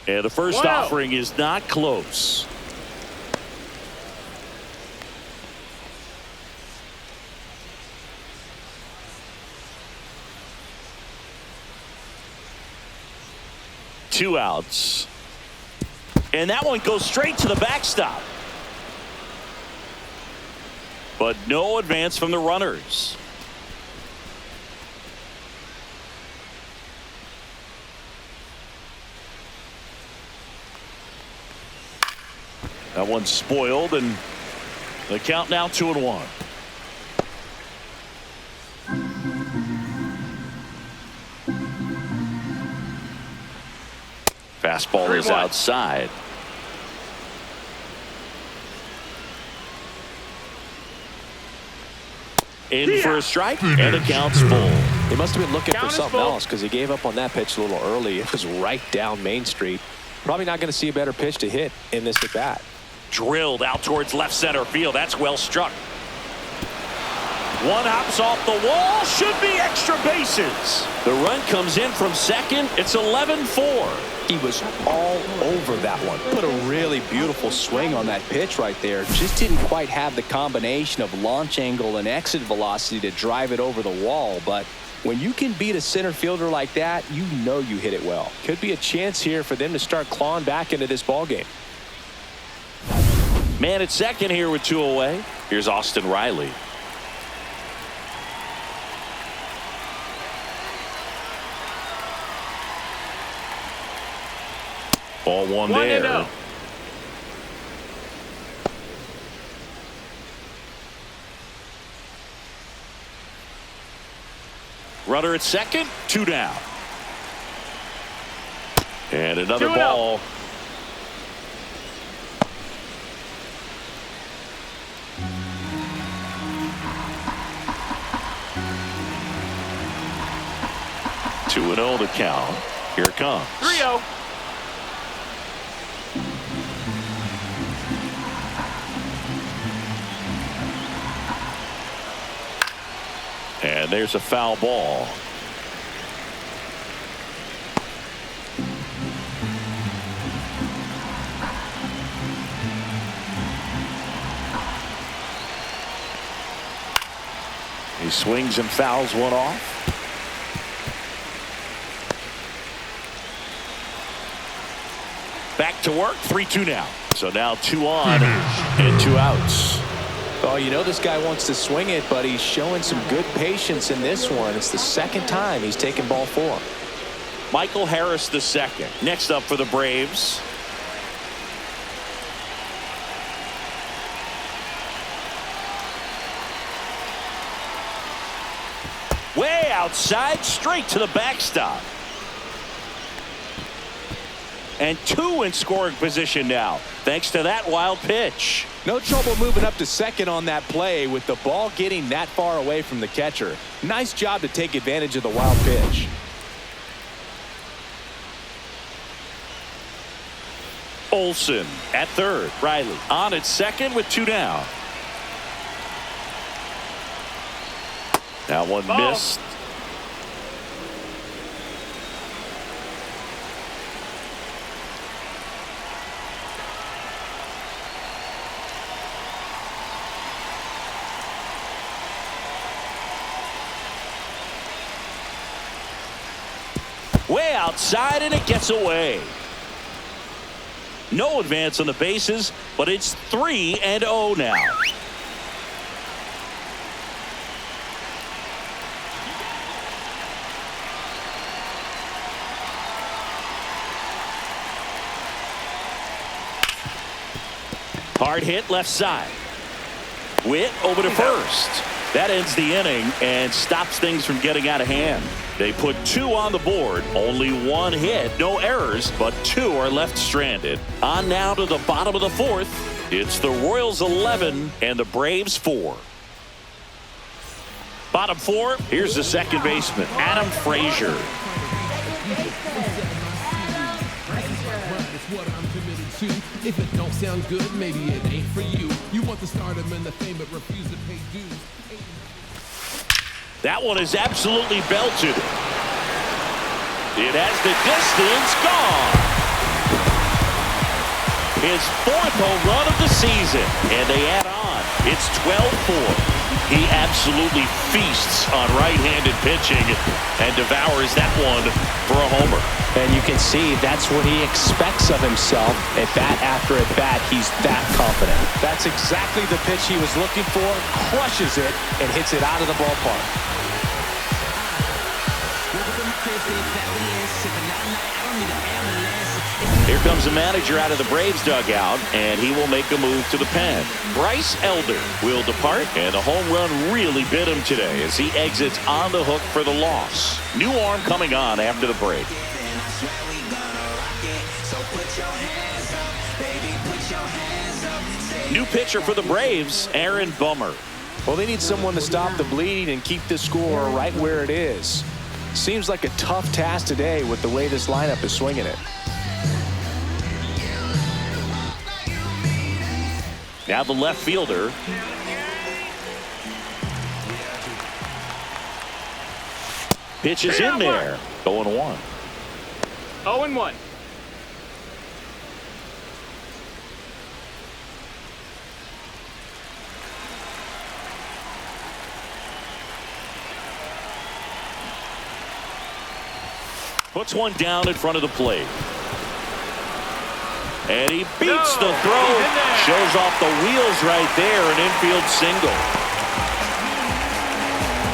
And the first offering is not close. Two outs. And that one goes straight to the backstop. But no advance from the runners. That one's spoiled, and the count now 2-1. Fastball is outside. In for a strike, and the count's full. He must have been looking for something else because he gave up on that pitch a little early. It was right down Main Street. Probably not going to see a better pitch to hit in this at bat. Drilled out towards left center field. That's well struck. One hops off the wall. Should be extra bases. The run comes in from second. It's 11-4. He was all over that one. Put a really beautiful swing on that pitch right there. Just didn't quite have the combination of launch angle and exit velocity to drive it over the wall. But when you can beat a center fielder like that, you know you hit it well. Could be a chance here for them to start clawing back into this ball game. Man at second here with 2 away. Here's Austin Riley. Ball one there. 1-0. Runner at second, 2 down. And another 2-0. ball. Two 2-0 the count. Here it comes. 3-0. And there's a foul ball. He swings and fouls one off. Back to work, 3-2 now. So now 2 on and 2 outs. Oh, you know this guy wants to swing it, but he's showing some good patience in this one. It's the second time he's taken ball 4. Michael Harris the second. Next up for the Braves. Way outside, straight to the backstop. And 2 in scoring position now, thanks to that wild pitch. No trouble moving up to second on that play with the ball getting that far away from the catcher. Nice job to take advantage of the wild pitch. Olsen at third. Riley on at second with 2 down. Now one missed. Way outside, and it gets away. No advance on the bases, but it's 3-0 now. Hard hit left side. Witt over to first. That ends the inning and stops things from getting out of hand. They put 2 on the board, only 1 hit, no errors, but 2 are left stranded. On now to the bottom of the 4th. It's the Royals 11 and the Braves 4. Bottom 4, here's the second baseman, Adam Frazier. If it don't sound good, maybe it ain't for you. You want the stardom and the fame, but refuse to pay dues. That one is absolutely belted. It has the distance, gone. His 4th home run of the season, and they add on. It's 12-4. He absolutely feasts on right-handed pitching and devours that one for a homer. And you can see that's what he expects of himself. At bat after at bat, he's that confident. That's exactly the pitch he was looking for, crushes it, and hits it out of the ballpark. Woke up in my crib, big fat with sipping all night. I don't need an ambulance. Here comes the manager out of the Braves dugout, and he will make a move to the pen. Bryce Elder will depart, and the home run really bit him today as he exits on the hook for the loss. New arm coming on after the break. New pitcher for the Braves, Aaron Bummer. Well, they need someone to stop the bleeding and keep the score right where it is. Seems like a tough task today with the way this lineup is swinging it. Now the left fielder. Pitch is in there. 0-1. 0-1. Puts one down in front of the plate. And he beats the throw. Shows off the wheels right there. An infield single.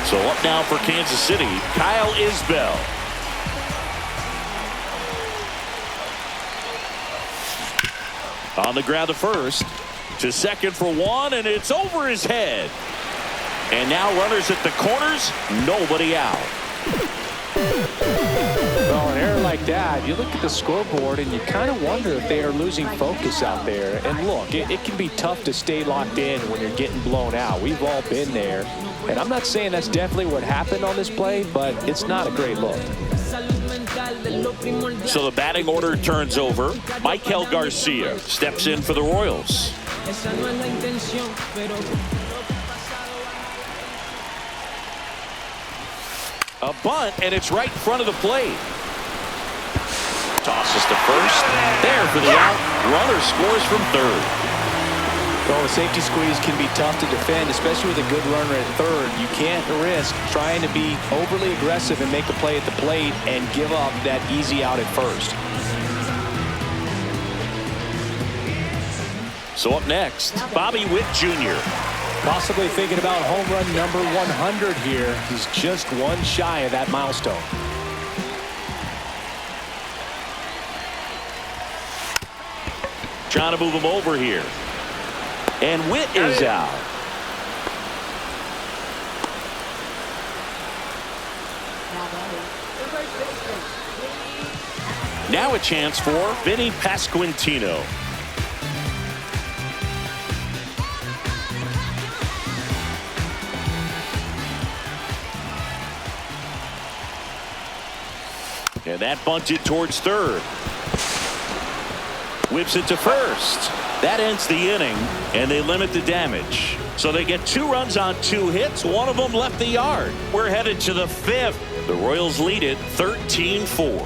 So up now for Kansas City, Kyle Isbell. On the ground to first. To second for one, and it's over his head. And now runners at the corners. Nobody out. Well, an error like that, you look at the scoreboard and you kind of wonder if they are losing focus out there. And look, it can be tough to stay locked in when you're getting blown out. We've all been there. And I'm not saying that's definitely what happened on this play, but it's not a great look. So the batting order turns over. Michael Garcia steps in for the Royals. A bunt, and it's right in front of the plate. Tosses to first. There for the out. Runner scores from third. Well, the safety squeeze can be tough to defend, especially with a good runner at third. You can't risk trying to be overly aggressive and make a play at the plate and give up that easy out at first. So up next, Bobby Witt Jr. Possibly thinking about home run number 100 here. He's just one shy of that milestone. Trying to move him over here. And Witt is out. Now a chance for Vinny Pasquantino. And that bunted towards third. Whips it to first. That ends the inning, and they limit the damage. So they get 2 runs on 2 hits. One of them left the yard. We're headed to the 5th. The Royals lead it 13-4.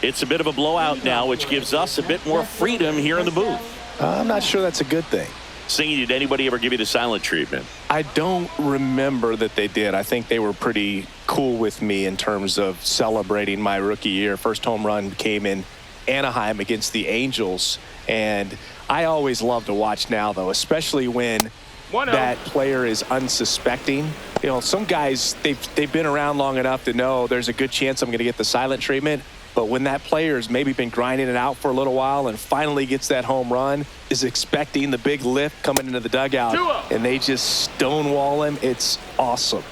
It's a bit of a blowout now, which gives us a bit more freedom here in the booth. I'm not sure that's a good thing. Singing, did anybody ever give you the silent treatment? I don't remember that they did. I think they were pretty cool with me in terms of celebrating my rookie year. First home run came in Anaheim against the Angels. And I always love to watch now, though, especially when that player is unsuspecting. You know, some guys, they've been around long enough to know there's a good chance I'm going to get the silent treatment. But when that player's maybe been grinding it out for a little while and finally gets that home run, is expecting the big lift coming into the dugout, and they just stonewall him, it's awesome.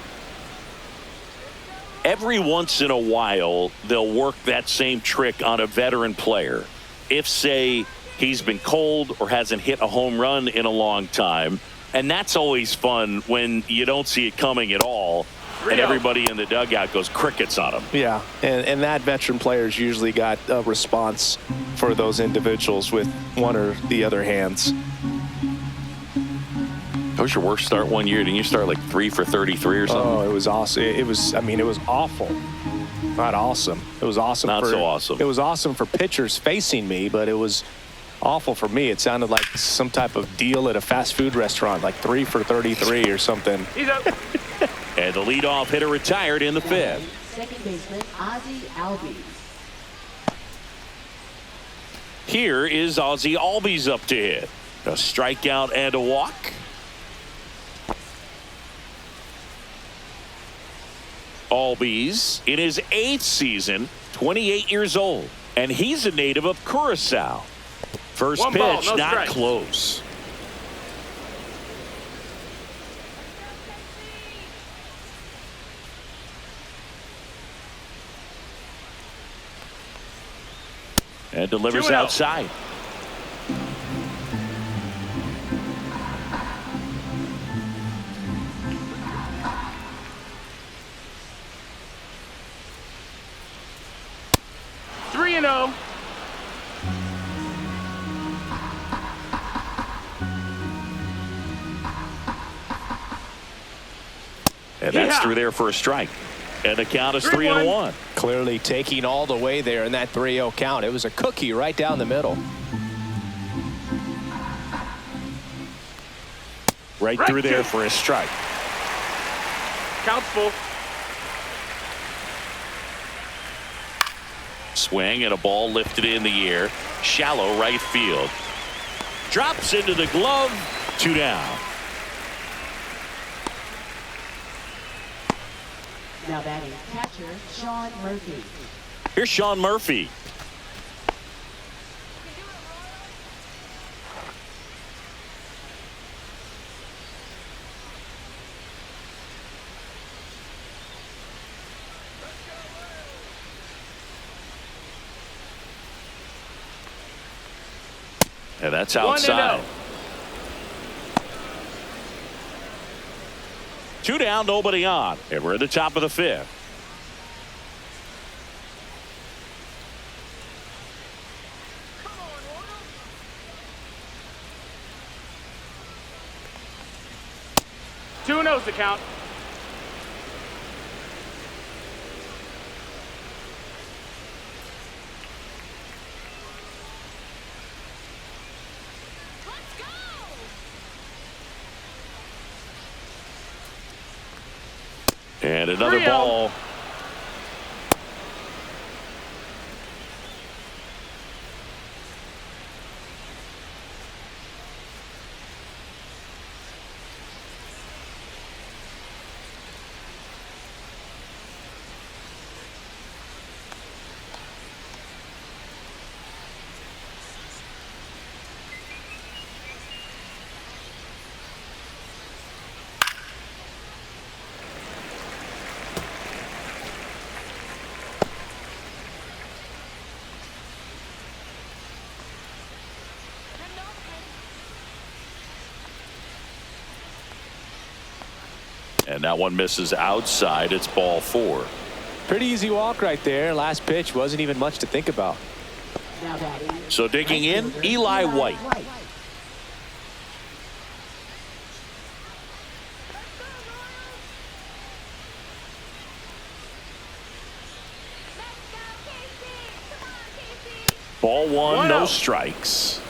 Every once in a while, they'll work that same trick on a veteran player. If, say, he's been cold or hasn't hit a home run in a long time, and that's always fun when you don't see it coming at all. And everybody in the dugout goes crickets on him. Yeah, and that veteran player's usually got a response for those individuals with one or the other hands. That was your worst start one year. Didn't you start like 3 for 33 or something? Oh, it was awesome. It was awful. Not awesome. It was awesome. So awesome. It was awesome for pitchers facing me, but it was awful for me. It sounded like some type of deal at a fast food restaurant, like 3 for 33 or something. He's up. And the leadoff hitter retired in the 5th. Second baseman Ozzie Albies. Here is Ozzie Albies up to hit. A strikeout and a walk. Albies in his 8th season, 28 years old, and he's a native of Curacao. First One pitch, ball, no not strikes. close. And delivers 2-0. outside. Three and 0. And that's Yeah. through there for a strike. And the count is 3-1. 3-1. Clearly taking all the way there in that 3-0 count. It was a cookie right down the middle. Right through there for a strike. Count's full. Swing and a ball lifted in the air. Shallow right field. Drops into the glove. 2 down. Now batting catcher Sean Murphy. Here's Sean Murphy. And that's outside. 1-0. 2 down, nobody on. And we're at the top of the 5th. Two and 0's the count. And another 3-0. ball. And that one misses outside. It's ball 4. Pretty easy walk right there. Last pitch wasn't even much to think about. Now batting So digging in, Eli White. Ball 1, no strikes.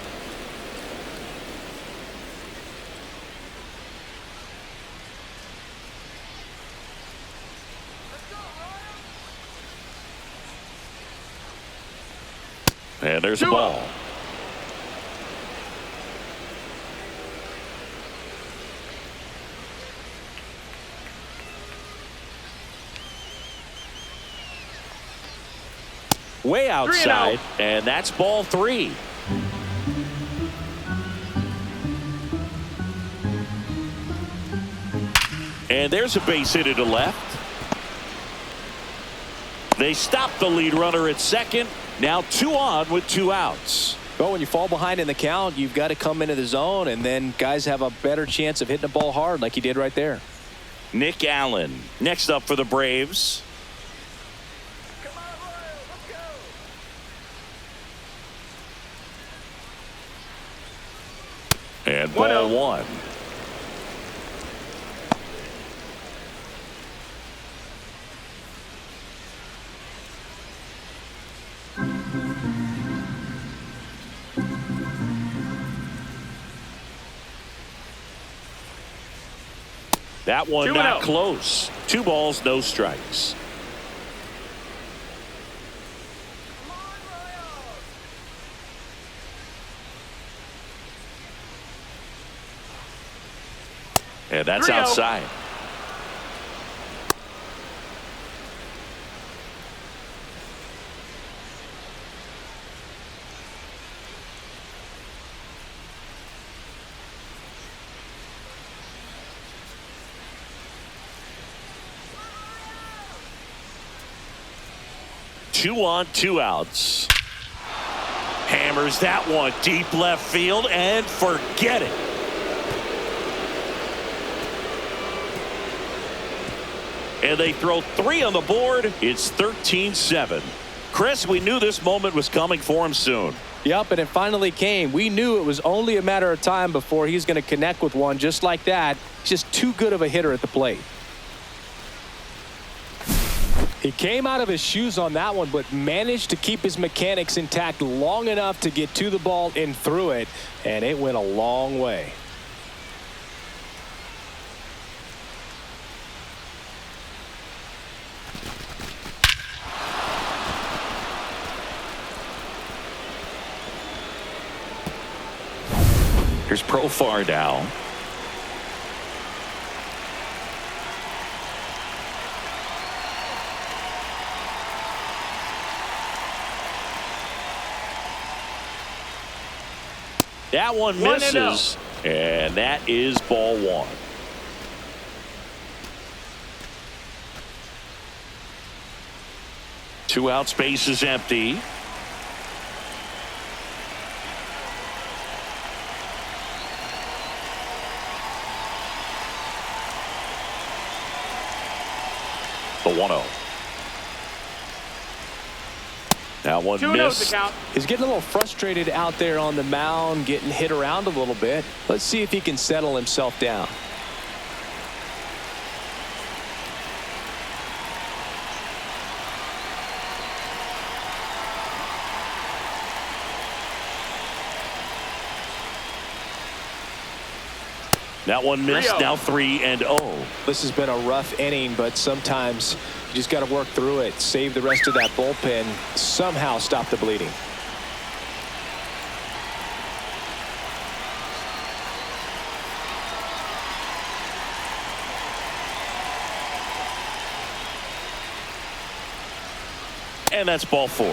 And there's a ball. Way outside, and that's ball 3. And there's a base hit to left. They stop the lead runner at second. Now 2 on with 2 outs. Well, when you fall behind in the count, you've got to come into the zone, and then guys have a better chance of hitting the ball hard like he did right there. Nick Allen next up for the Braves. And ball 1. That one not close. 2 balls, no strikes. And that's outside. 2 on, 2 outs. Hammers that one deep left field and forget it. And they throw 3 on the board. It's 13-7. Chris, we knew this moment was coming for him soon. Yep, and it finally came. We knew it was only a matter of time before he's going to connect with one just like that. He's just too good of a hitter at the plate. He came out of his shoes on that one, but managed to keep his mechanics intact long enough to get to the ball and through it, and it went a long way. Here's Profar now. That one misses, and that is ball 1. Two out, space is empty. The 1-0. That one missed. He's getting a little frustrated out there on the mound, getting hit around a little bit. Let's see if he can settle himself down. That one missed. Now 3-0. This has been a rough inning, but sometimes you just got to work through it, save the rest of that bullpen, somehow stop the bleeding. And that's ball 4.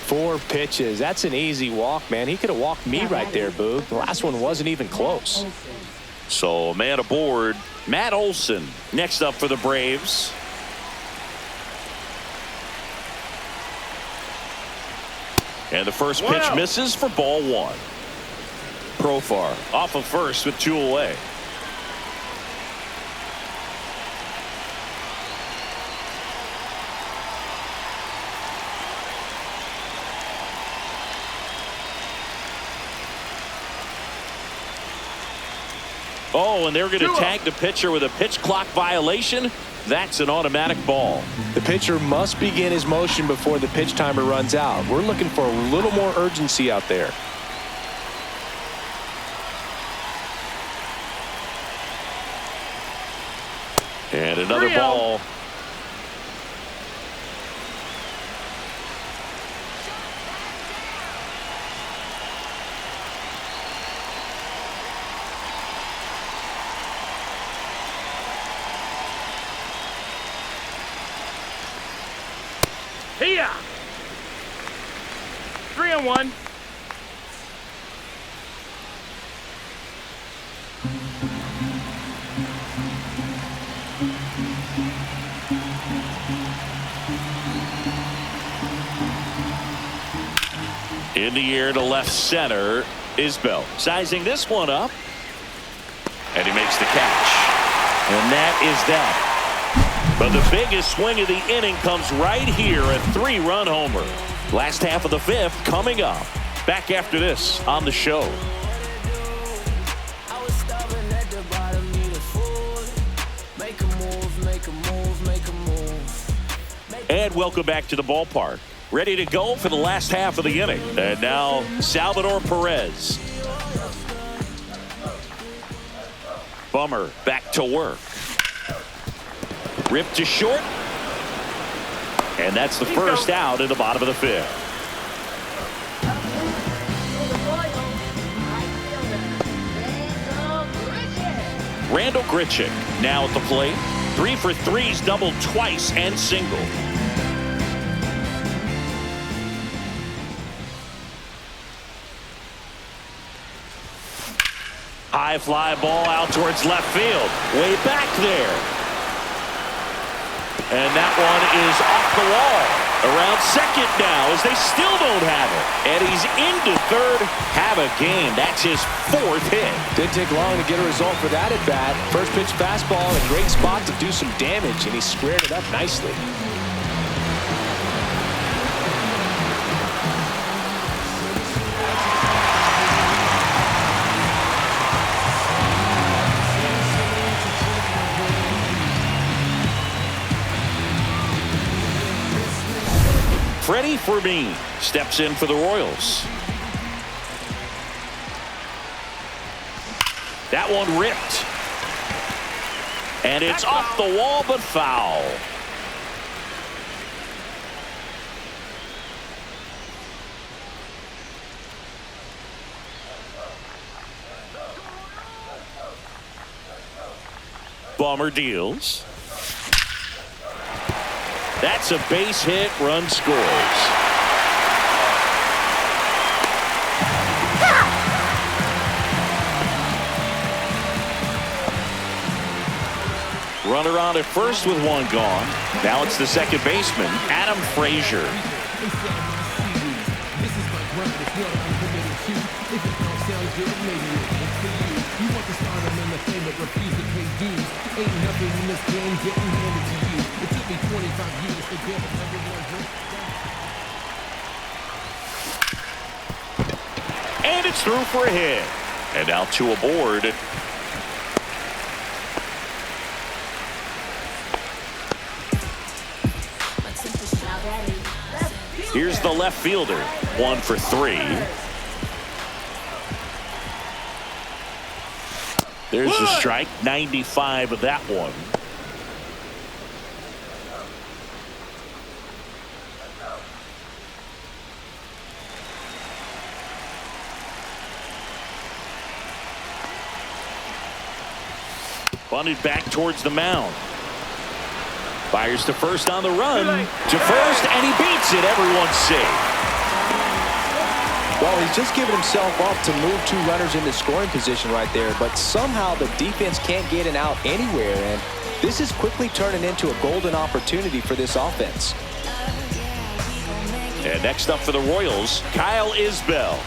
4 pitches. That's an easy walk, man. He could have walked me right there, Boog. The last one wasn't even close. So man aboard, Matt Olson next up for the Braves. And the first pitch misses for ball 1. Profar off of first with 2 away. Oh, and they're going to tag the pitcher with a pitch clock violation. That's an automatic ball. The pitcher must begin his motion before the pitch timer runs out. We're looking for a little more urgency out there. And another ball. Here. 3-1. In the air to left center is Bell. Sizing this one up. And he makes the catch. And that is that. But the biggest swing of the inning comes right here, a 3-run homer. Last half of the 5th coming up. Back after this on the show. And welcome back to the ballpark. Ready to go for the last half of the inning. And now Salvador Perez. Bummer back to work. Ripped to short. And that's the first out in the bottom of the 5th. Randall Grichuk now at the plate. 3 for 3s, doubled twice and single. High fly ball out towards left field. Way back there. And that one is off the wall. Around second now as they still don't have it. And he's into third. Have a game. That's his 4th hit. Didn't take long to get a result for that at bat. First pitch fastball, a great spot to do some damage, and he squared it up nicely. Freddie Fermin steps in for the Royals. That one ripped. And it's off the wall, but foul. Bomber deals. That's a base hit. Run scores. Runner on at first with one gone. Now it's the second baseman, Adam Frazier. This is my grind, it's what I'm committed to. If it don't sound good, maybe it ain't for you. You want the stardom and the fame but refuse to pay dues. Ain't nothing in this game getting handed to you. It took me 25 years to get number one hit. And it's through for a hit. And now 2 aboard. Here's the left fielder. 1 for 3. There's a strike. 95 of that one. Bunted back towards the mound. Fires to first on the run. To first, and he beats it. Everyone's safe. Well, he's just given himself up to move 2 runners into scoring position right there, but somehow the defense can't get an out anywhere, and this is quickly turning into a golden opportunity for this offense. And next up for the Royals, Kyle Isbell.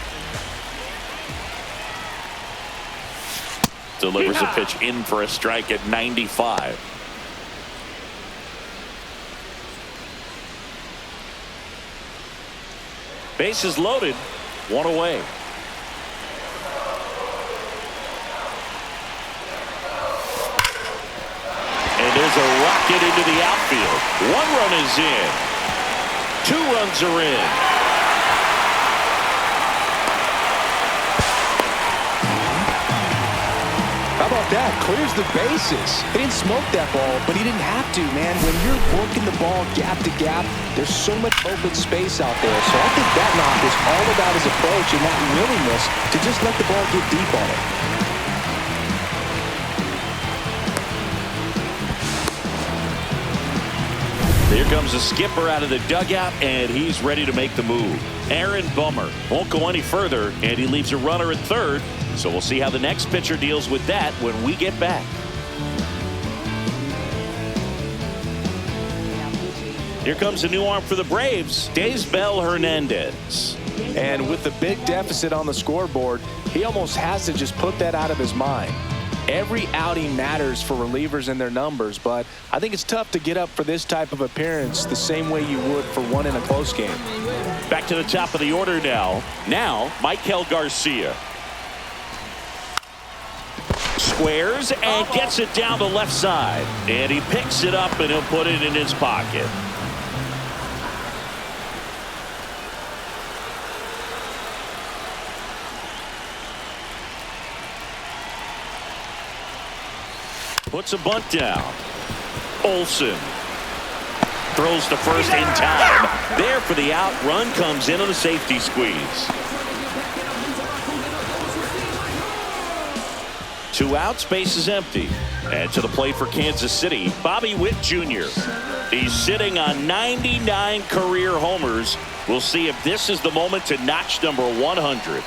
Delivers a pitch in for a strike at 95. Bases loaded, 1 away. And there's a rocket into the outfield. 1 run is in. 2 runs are in. How about that? Clears the bases. He didn't smoke that ball, but he didn't have to, man. When you're working the ball gap to gap, there's so much open space out there. So I think that knock is all about his approach and that willingness to just let the ball get deep on it. Here comes the skipper out of the dugout, and he's ready to make the move. Aaron Bummer won't go any further, and he leaves a runner at third. So we'll see how the next pitcher deals with that when we get back. Here comes a new arm for the Braves, Daysbel Hernandez. And with the big deficit on the scoreboard, he almost has to just put that out of his mind. Every outing matters for relievers and their numbers, but I think it's tough to get up for this type of appearance the same way you would for one in a close game. Back to the top of the order now. Now, Michael Garcia. Squares and gets it down the left side. And he picks it up and he'll put it in his pocket. Puts a bunt down. Olsen throws to first in time. There for the out. Run comes in on the safety squeeze. 2 outs, base is empty. And to the plate for Kansas City, Bobby Witt Jr. He's sitting on 99 career homers. We'll see if this is the moment to notch number 100.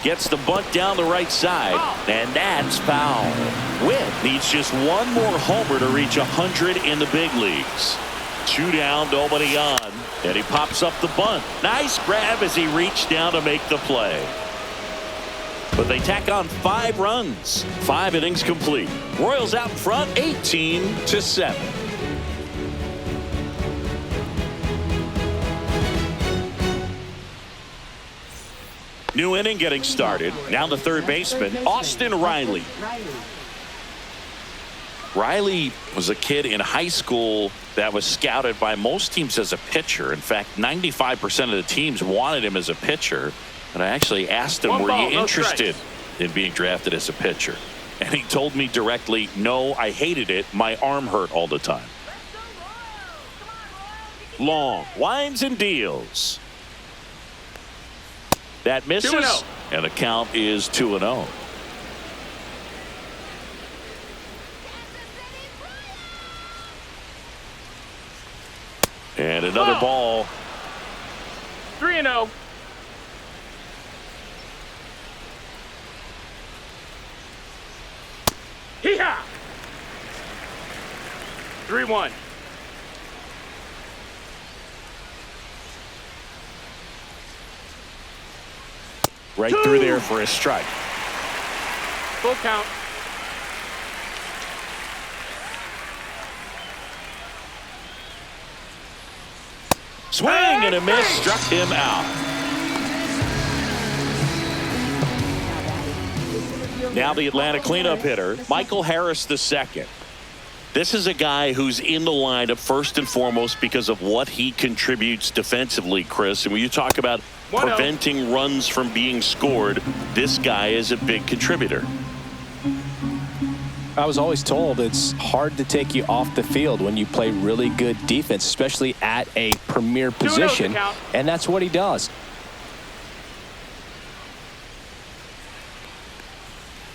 Gets the bunt down the right side, and that's foul. Wentz needs just one more homer to reach 100 in the big leagues. 2 down, nobody on, and he pops up the bunt. Nice grab as he reached down to make the play. But they tack on 5 runs. 5 innings complete. Royals out in front, 18-7. New inning getting started. Now the third baseman, Austin Riley. Riley was a kid in high school that was scouted by most teams as a pitcher. In fact, 95% of the teams wanted him as a pitcher. And I actually asked him, were you interested in being drafted as a pitcher? And he told me directly, no, I hated it. My arm hurt all the time. Long winds and deals. That misses, 2-0. and the count is 2-0. And another ball. 3-0. Hee-haw! 3-1. Right through there for a strike. Full count. Swing and a miss, struck him out. Now the Atlanta cleanup hitter, Michael Harris II. This is a guy who's in the lineup first and foremost because of what he contributes defensively, Chris. And when you talk about preventing runs from being scored, this guy is a big contributor. I was always told it's hard to take you off the field when you play really good defense, especially at a premier position, and that's what he does.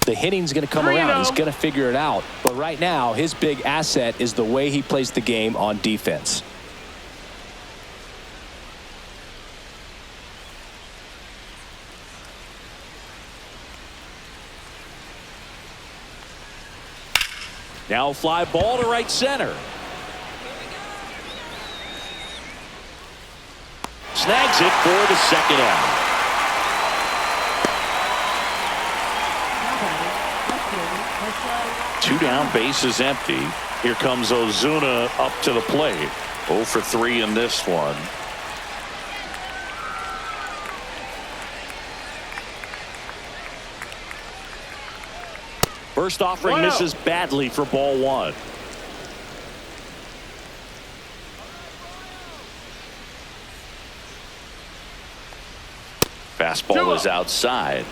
The hitting's going to come around. He's going to figure it out. But right now, his big asset is the way he plays the game on defense. Now a fly ball to right center. Snags it for the second out. Two down, bases empty. Here comes Ozuna up to the plate. 0 for 3 in this one. First offering misses badly for ball 1. Fastball is outside.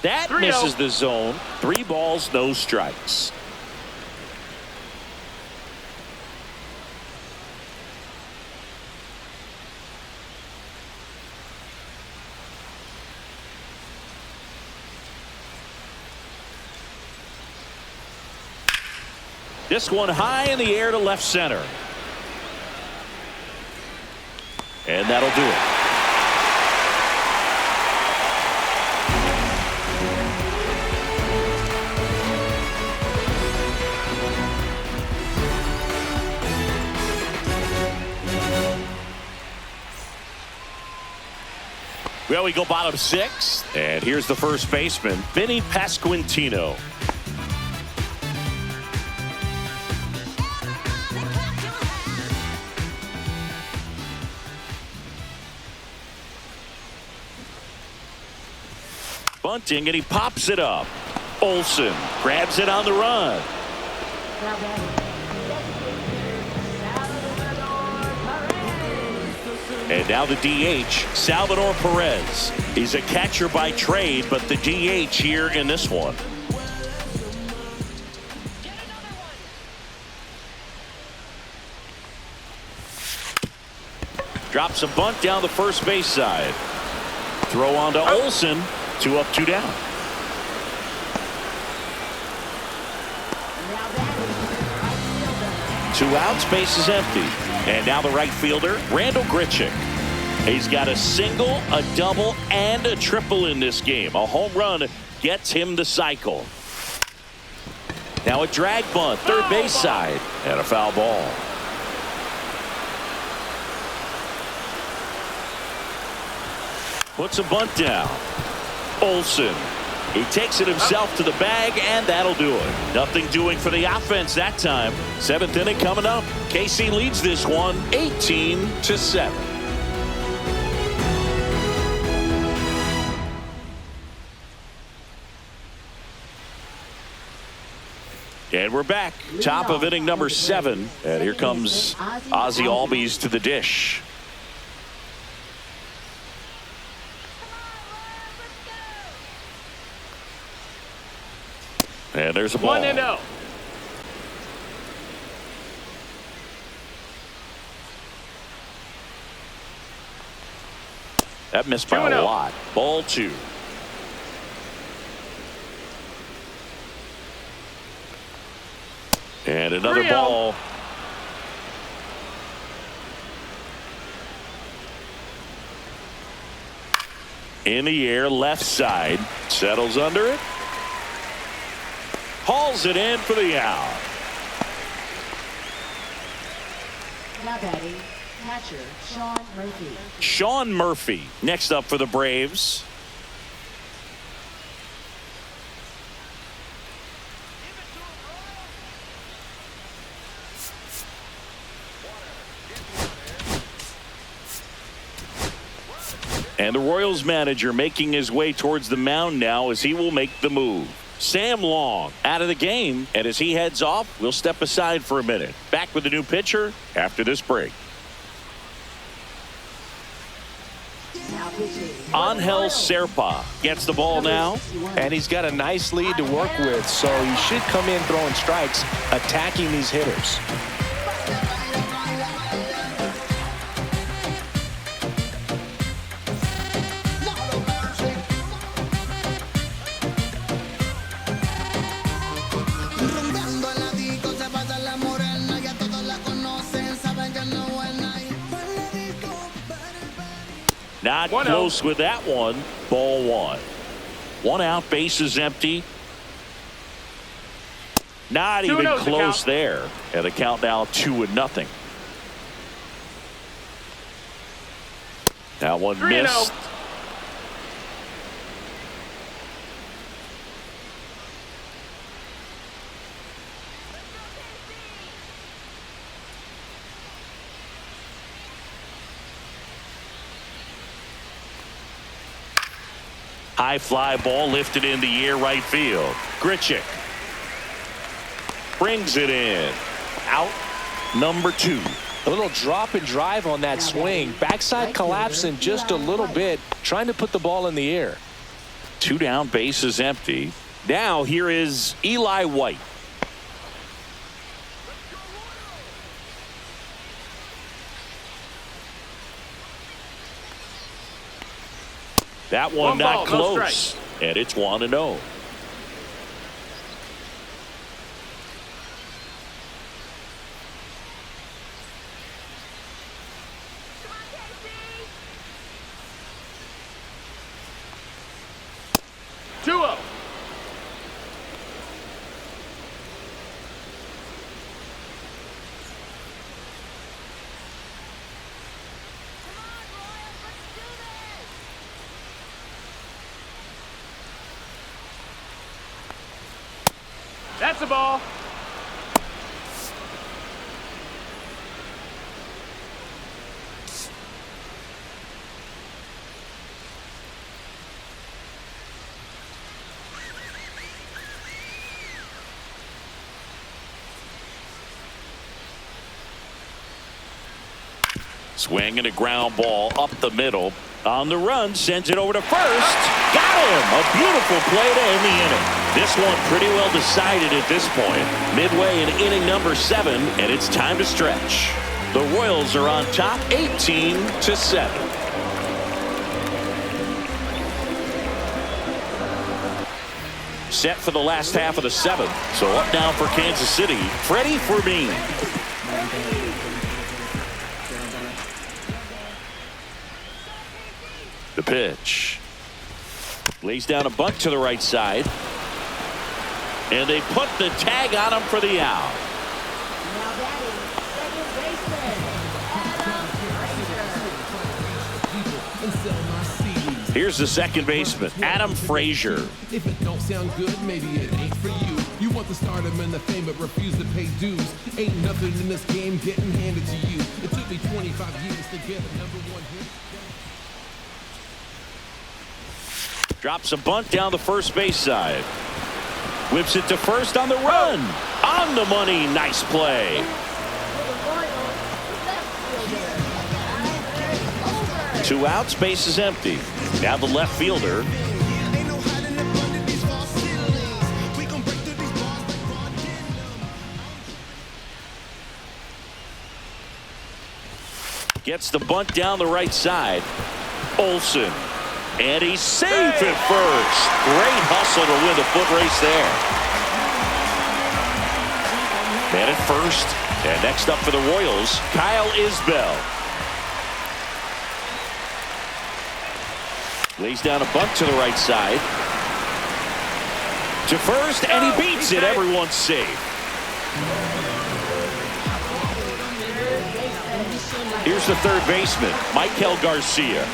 That misses the zone. 3 balls, no strikes. This one high in the air to left center. And that'll do it. Well, we go bottom 6, and here's the first baseman, Vinny Pasquantino. Bunting, and he pops it up. Olsen grabs it on the run. And now the DH, Salvador Perez. He's a catcher by trade, but the DH here in this one. Drops a bunt down the first base side. Throw on to Olsen. 2 up, 2 down. 2 outs, base is empty. And now the right fielder, Randall Grichuk. He's got a single, a double, and a triple in this game. A home run gets him the cycle. Now a drag bunt, third base side, and a foul ball. Puts a bunt down. Olsen. He takes it himself to the bag, and that'll do it. Nothing doing for the offense that time. 7th inning coming up. KC leads this one 18-7. And we're back. Top of inning number 7. And here comes Ozzie Albies to the dish. And there's a ball. 1-0. That missed by a lot. Ball 2. And another 3-0. ball. In the air, left side. Settles under it. Hauls it in for the out. Now batting, catcher Sean Murphy. Sean Murphy next up for the Braves. And the Royals manager making his way towards the mound now as he will make the move. Sam Long out of the game, and as he heads off, we'll step aside for a minute. Back with the new pitcher after this break. Angel Serpa gets the ball now, and he's got a nice lead to work with, so he should come in throwing strikes, attacking these hitters. Not close with that one. Ball 1. 1 out, base is empty. Not even close there. And the count now 2-0. That one missed. High fly ball lifted in the air, right field. Grichuk brings it in. Out number 2. A little drop and drive on that swing. Backside collapsing just a little bit, trying to put the ball in the air. 2 down, base is empty. Now here is Eli White. That one not close, and it's 1-0. That's a ball. Swing and a ground ball up the middle. On the run, sends it over to first. Got him! A beautiful play to end the inning. This one pretty well decided at this point. Midway in inning number 7, and it's time to stretch. The Royals are on top 18-7. Set for the last half of the 7th. So up now for Kansas City, Freddie Fermin. The pitch. Lays down a bunt to the right side. And they put the tag on him for the out. Now batting, second baseman, Adam Frazier. Here's the second baseman, Adam Frazier. If it don't sound good, maybe it ain't for you. You want the stardom and the fame, but refuse to pay dues. Ain't nothing in this game getting handed to you. It took me 25 years to get a #1 hit. Drops a bunt down the first base side. Whips it to first on the run. On the money. Nice play. 2 outs, base is empty. Now the left fielder. Gets the bunt down the right side. Olsen. And he's safe at first. Great hustle to win the foot race there. Man at first. And next up for the Royals, Kyle Isbell. Lays down a bunt to the right side. To first, and he beats it. Everyone's safe. Here's the third baseman, Michael Garcia.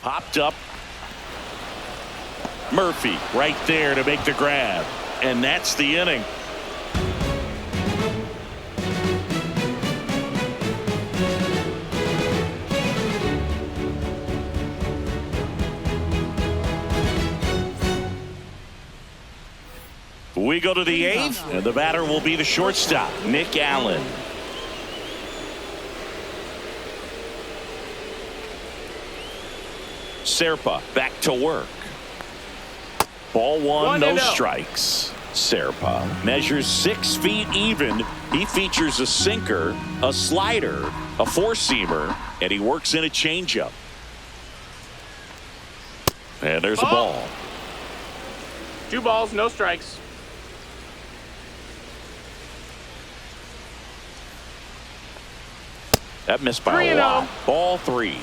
Popped up. Murphy right there to make the grab. And that's the inning. We go to the 8th, and the batter will be the shortstop, Nick Allen. Serpa back to work. Ball 1, no strikes. Serpa measures 6 feet even. He features a sinker, a slider, a four-seamer, and he works in a changeup. And there's a ball. 2 balls, no strikes. That missed by a lot. Ball 3.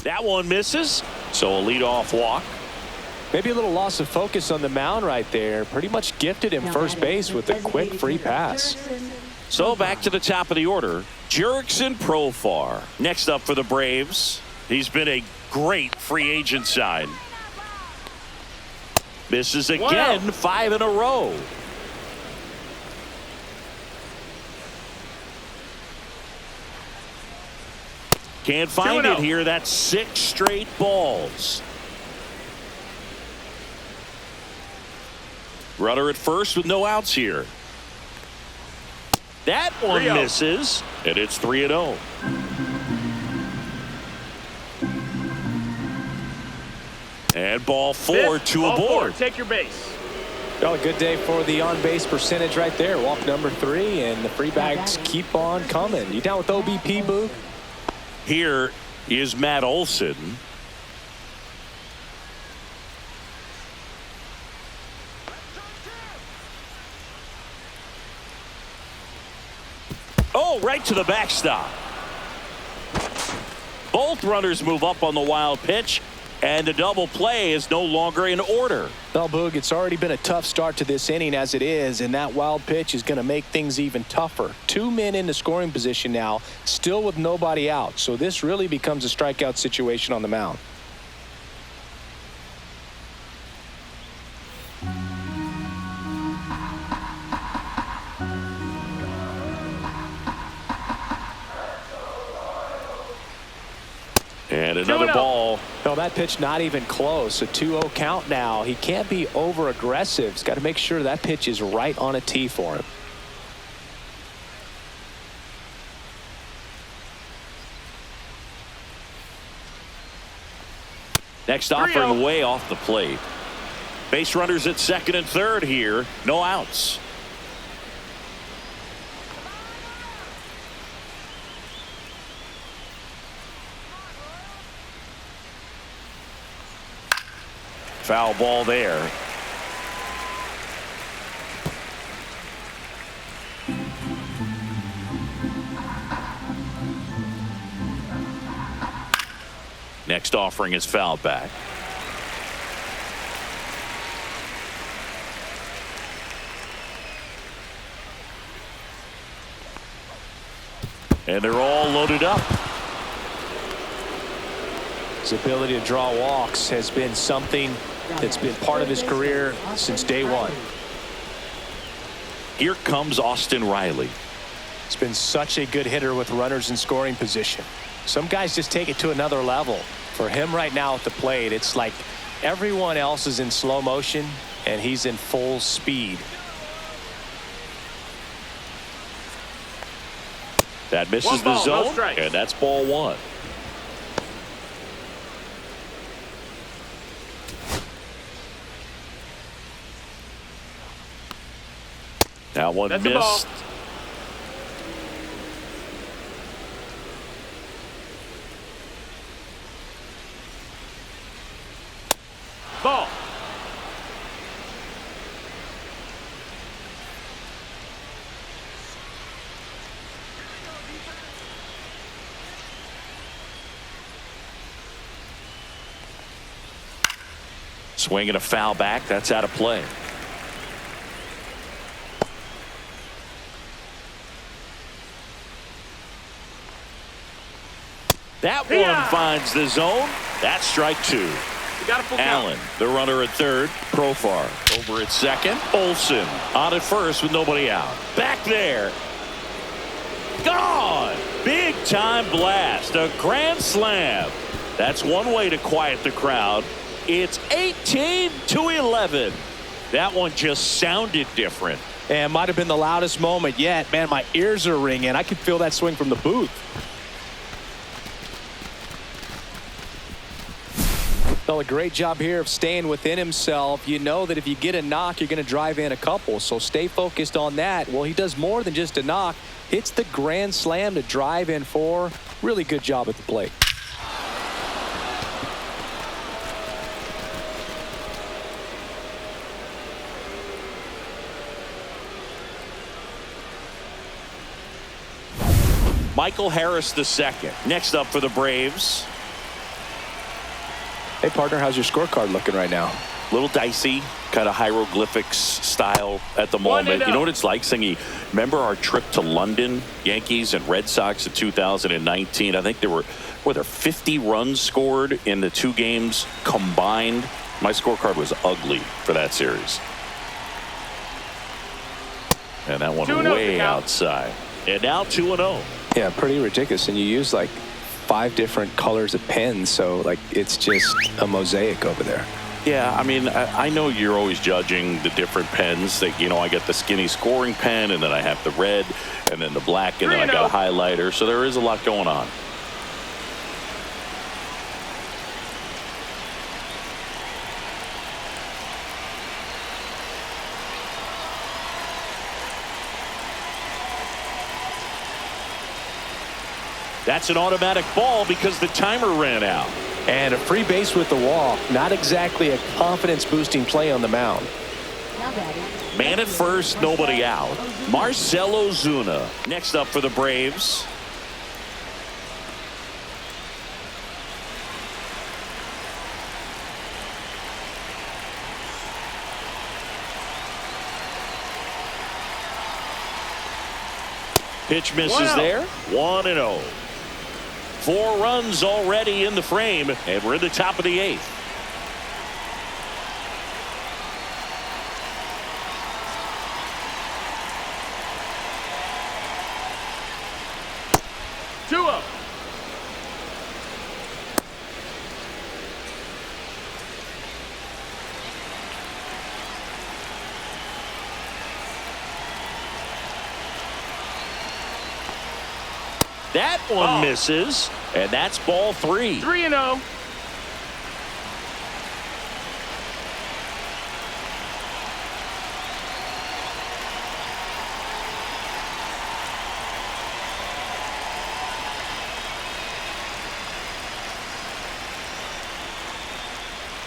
That one misses, so a leadoff walk. Maybe a little loss of focus on the mound right there. Pretty much gifted him first base with a quick free pass. So back to the top of the order, Jurickson Profar. Next up for the Braves. He's been a great free agent sign. Misses again, 5 in a row. Can't find it here. That's 6 straight balls. Runner at first with no outs here. That one misses, and it's 3-0. And ball 4, 2 aboard. Take your base. Well, a good day for the on-base percentage right there. Walk number 3, and the free bags keep on coming. You down with OBP, Boo? Here is Matt Olson. Oh, right to the backstop. Both runners move up on the wild pitch, and the double play is no longer in order. Well, Boog, it's already been a tough start to this inning as it is, and that wild pitch is going to make things even tougher. 2 men in the scoring position now, still with nobody out, so this really becomes a strikeout situation on the mound. And another ball. No, that pitch not even close. A 2-0 count now. He can't be over aggressive. He's got to make sure that pitch is right on a tee for him. Next offering way off the plate. Base runners at second and third here. No outs. Foul ball there. next offering is fouled back. And they're all loaded up. His ability to draw walks has been something that's been part of his career since day one. Here comes Austin Riley. He's been such a good hitter with runners in scoring position. Some guys just take it to another level. For him right now at the plate, it's like everyone else is in slow motion and he's in full speed. That misses the zone, and that's ball one. That one missed. Ball. Swing and a foul back. That's out of play. That one finds the zone. That's strike two. Allen, the runner at third. Profar over at second. Olsen on at first with nobody out. Back there. Gone. Big time blast. A grand slam. That's one way to quiet the crowd. It's 18-11. That one just sounded different. And might have been the loudest moment yet. Man, my ears are ringing. I could feel that swing from the booth. Well, a great job here of staying within himself. You know that if you get a knock, you're going to drive in a couple. So stay focused on that. Well, he does more than just a knock. Hits the grand slam to drive in four. Really good job at the plate. Michael Harris II. Next up for the Braves. Hey, partner, how's your scorecard looking right now? A little dicey, kind of hieroglyphics style at the moment. You know what it's like, Singy? Remember our trip to London, Yankees and Red Sox in 2019? I think were there 50 runs scored in the two games combined? My scorecard was ugly for that series. And that one way outside. And now 2-0. Yeah, pretty ridiculous. And you use like 5 different colors of pens, so like it's just a mosaic over there. Yeah, I mean, I know you're always judging the different pens. That, you know, I get the skinny scoring pen, and then I have the red, and then the black, and then I got a highlighter. So there is a lot going on. That's an automatic ball because the timer ran out. And a free base with the walk. Not exactly a confidence-boosting play on the mound. Man at first, nobody out. Marcell Ozuna next up for the Braves. Pitch misses there. 1-0. 4 runs already in the frame, and we're in the top of the 8th. That one misses, and that's ball 3. 3-0.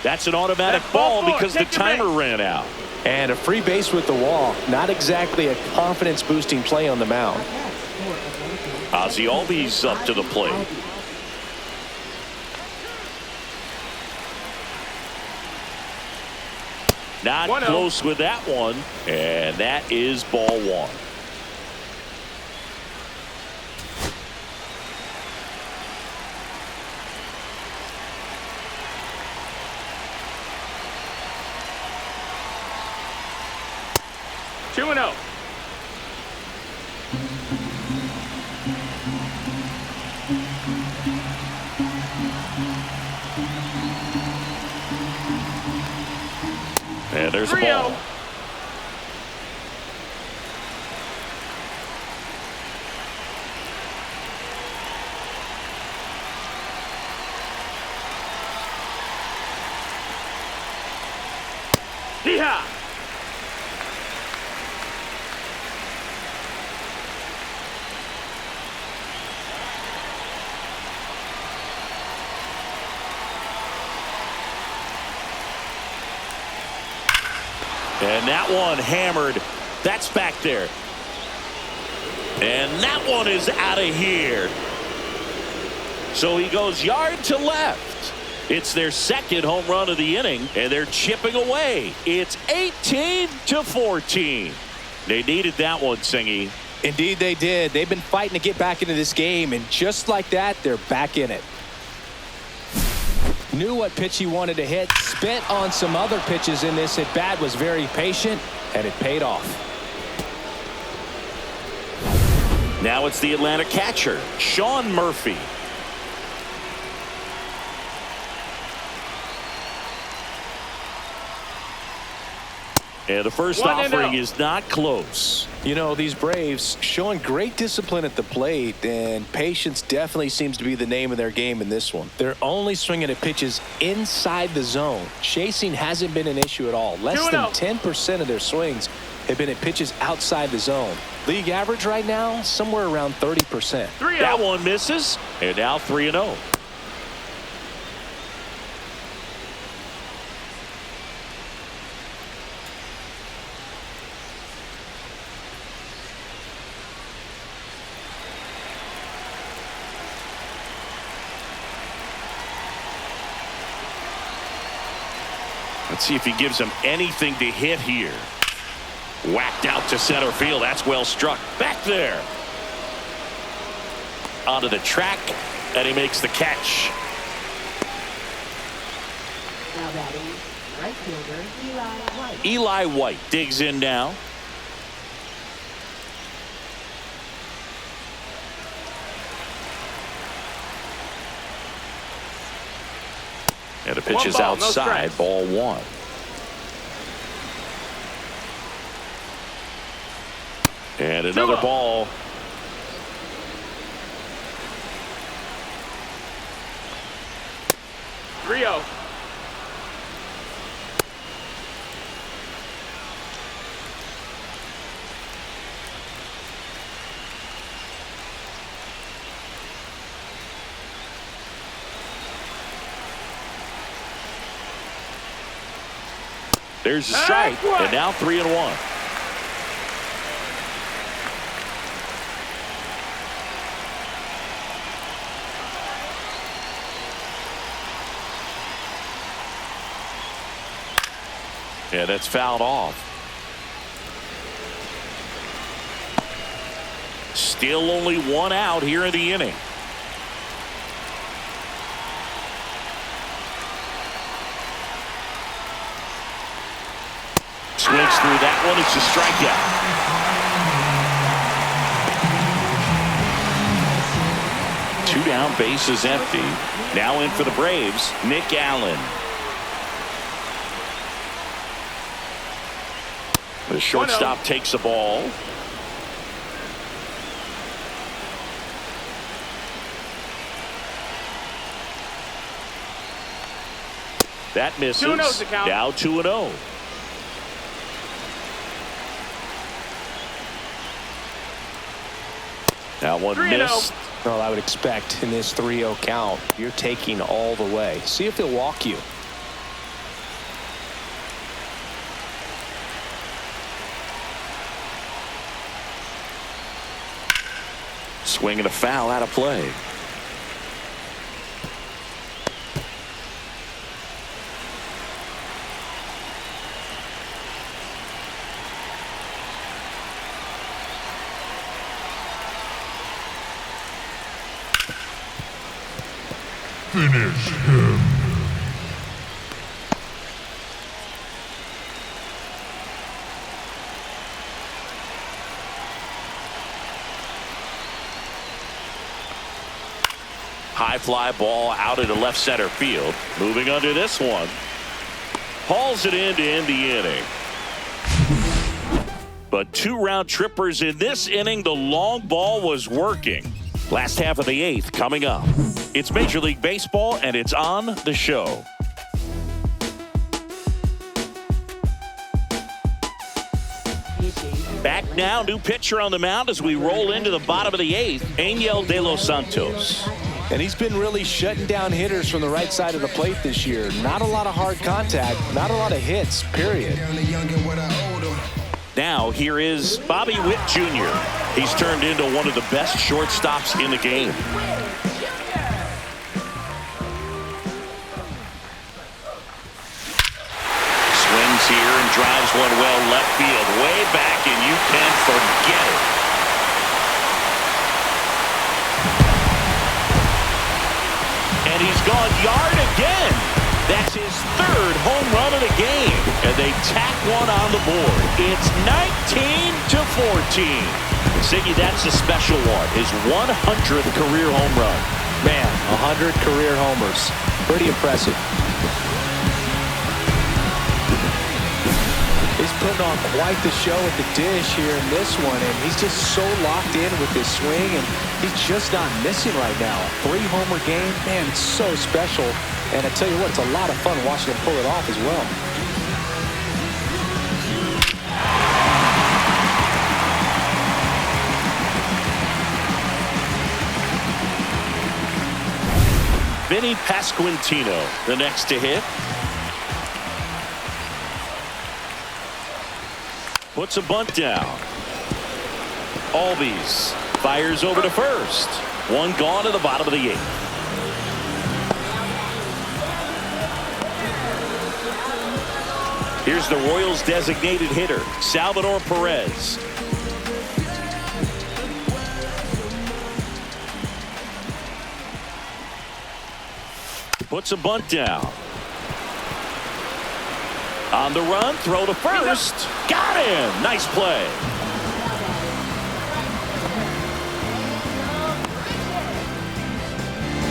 That's an automatic ball because the timer ran out. And a free base with the walk. Not exactly a confidence-boosting play on the mound. Ozzy Albies up to the plate. Not 1-0. close with that one. And that is ball one. Two and 0. And there's a 3-0. ball. Yeehaw! And that one hammered. That's back there. And that one is out of here. So he goes yard to left. It's their second home run of the inning, and they're chipping away. It's 18-14. They needed that one, Singy. Indeed they did. They've been fighting to get back into this game, and just like that, they're back in it. Knew what pitch he wanted to hit, spit on some other pitches in this at bat, was very patient, and it paid off. Now it's the Atlanta catcher, Sean Murphy. And the first 1-0. offering is not close. You know, these Braves showing great discipline at the plate, and patience definitely seems to be the name of their game in this one. They're only swinging at pitches inside the zone. Chasing hasn't been an issue at all. Less than 10% of their swings have been at pitches outside the zone. League average right now, somewhere around 30%. 3-0. That one misses, and now 3-0. Let's see if he gives him anything to hit here. Whacked out to center field. That's well struck. Back there. Onto the track, and he makes the catch. Now batting, right fielder Eli White. Eli White digs in now. And the pitch is outside, ball one. And another ball. Rio. There's a strike, and now 3-1. Yeah, that's fouled off. Still only one out here in the inning. Swings through that one. It's a strikeout. Two down, bases empty. Now in for the Braves, Nick Allen. The shortstop takes the ball. That misses. 2-0's the count. Now 2-0. That one 3-0. missed. Well, I would expect in this 3-0 count, you're taking all the way. See if he'll walk you. Swing and a foul out of play. Finish him. High fly ball out into left center field. Moving under this one. Hauls it in to end the inning. But 2 round trippers in this inning. The long ball was working. Last half of the 8th coming up. It's Major League Baseball, and it's on the show. Back now, new pitcher on the mound as we roll into the bottom of the 8th. Angel De Los Santos. And he's been really shutting down hitters from the right side of the plate this year. Not a lot of hard contact, not a lot of hits, period. Now, here is Bobby Witt Jr. He's turned into one of the best shortstops in the game. Swings here and drives one well left field. Way back, and you can forget it. And he's gone yard again. That's his 3rd home run of the game. And they tack one on the board. It's 19-14. Ziggy, that's a special one. His 100th career home run. Man, 100 career homers. Pretty impressive. He's putting on quite the show at the dish here in this one, and he's just so locked in with his swing, and he's just not missing right now. 3-homer game, man, it's so special. And I tell you what, it's a lot of fun watching him pull it off as well. Vinny Pasquantino, the next to hit. Puts a bunt down. Albies fires over to first. One gone to the bottom of the 8th. Here's the Royals designated hitter, Salvador Perez. Puts a bunt down. On the run, throw to first. Got him. Nice play.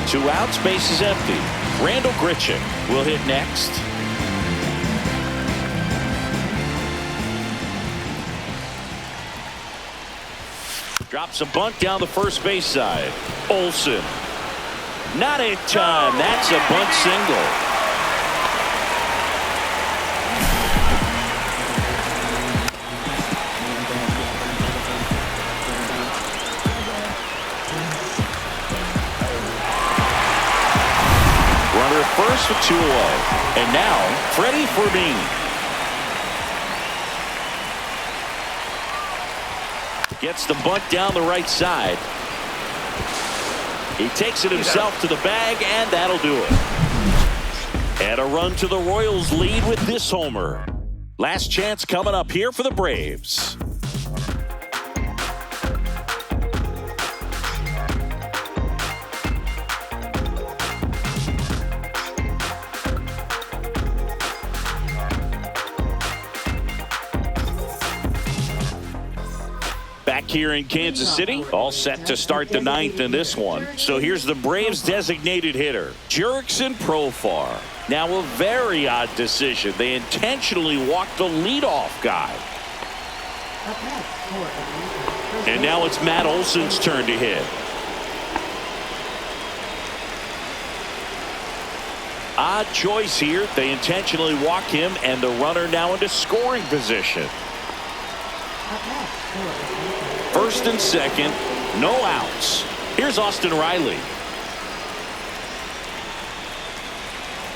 Two outs, base is empty. Randall Grichuk will hit next. Drops a bunt down the first base side. Olsen. Not in time. That's a bunt single. Runner at first with 2 away. And now, Freddie Fermin. Gets the bunt down the right side. He takes it himself to the bag, and that'll do it. And a run to the Royals lead with this homer. Last chance coming up here for the Braves. Back here in Kansas City, all set to start the 9th in this one. So here's the Braves designated hitter, Jurickson Profar. Now a very odd decision. They intentionally walked the leadoff guy. And now it's Matt Olson's turn to hit. Odd choice here. They intentionally walk him, and the runner now into scoring position. First and second, no outs. Here's Austin Riley.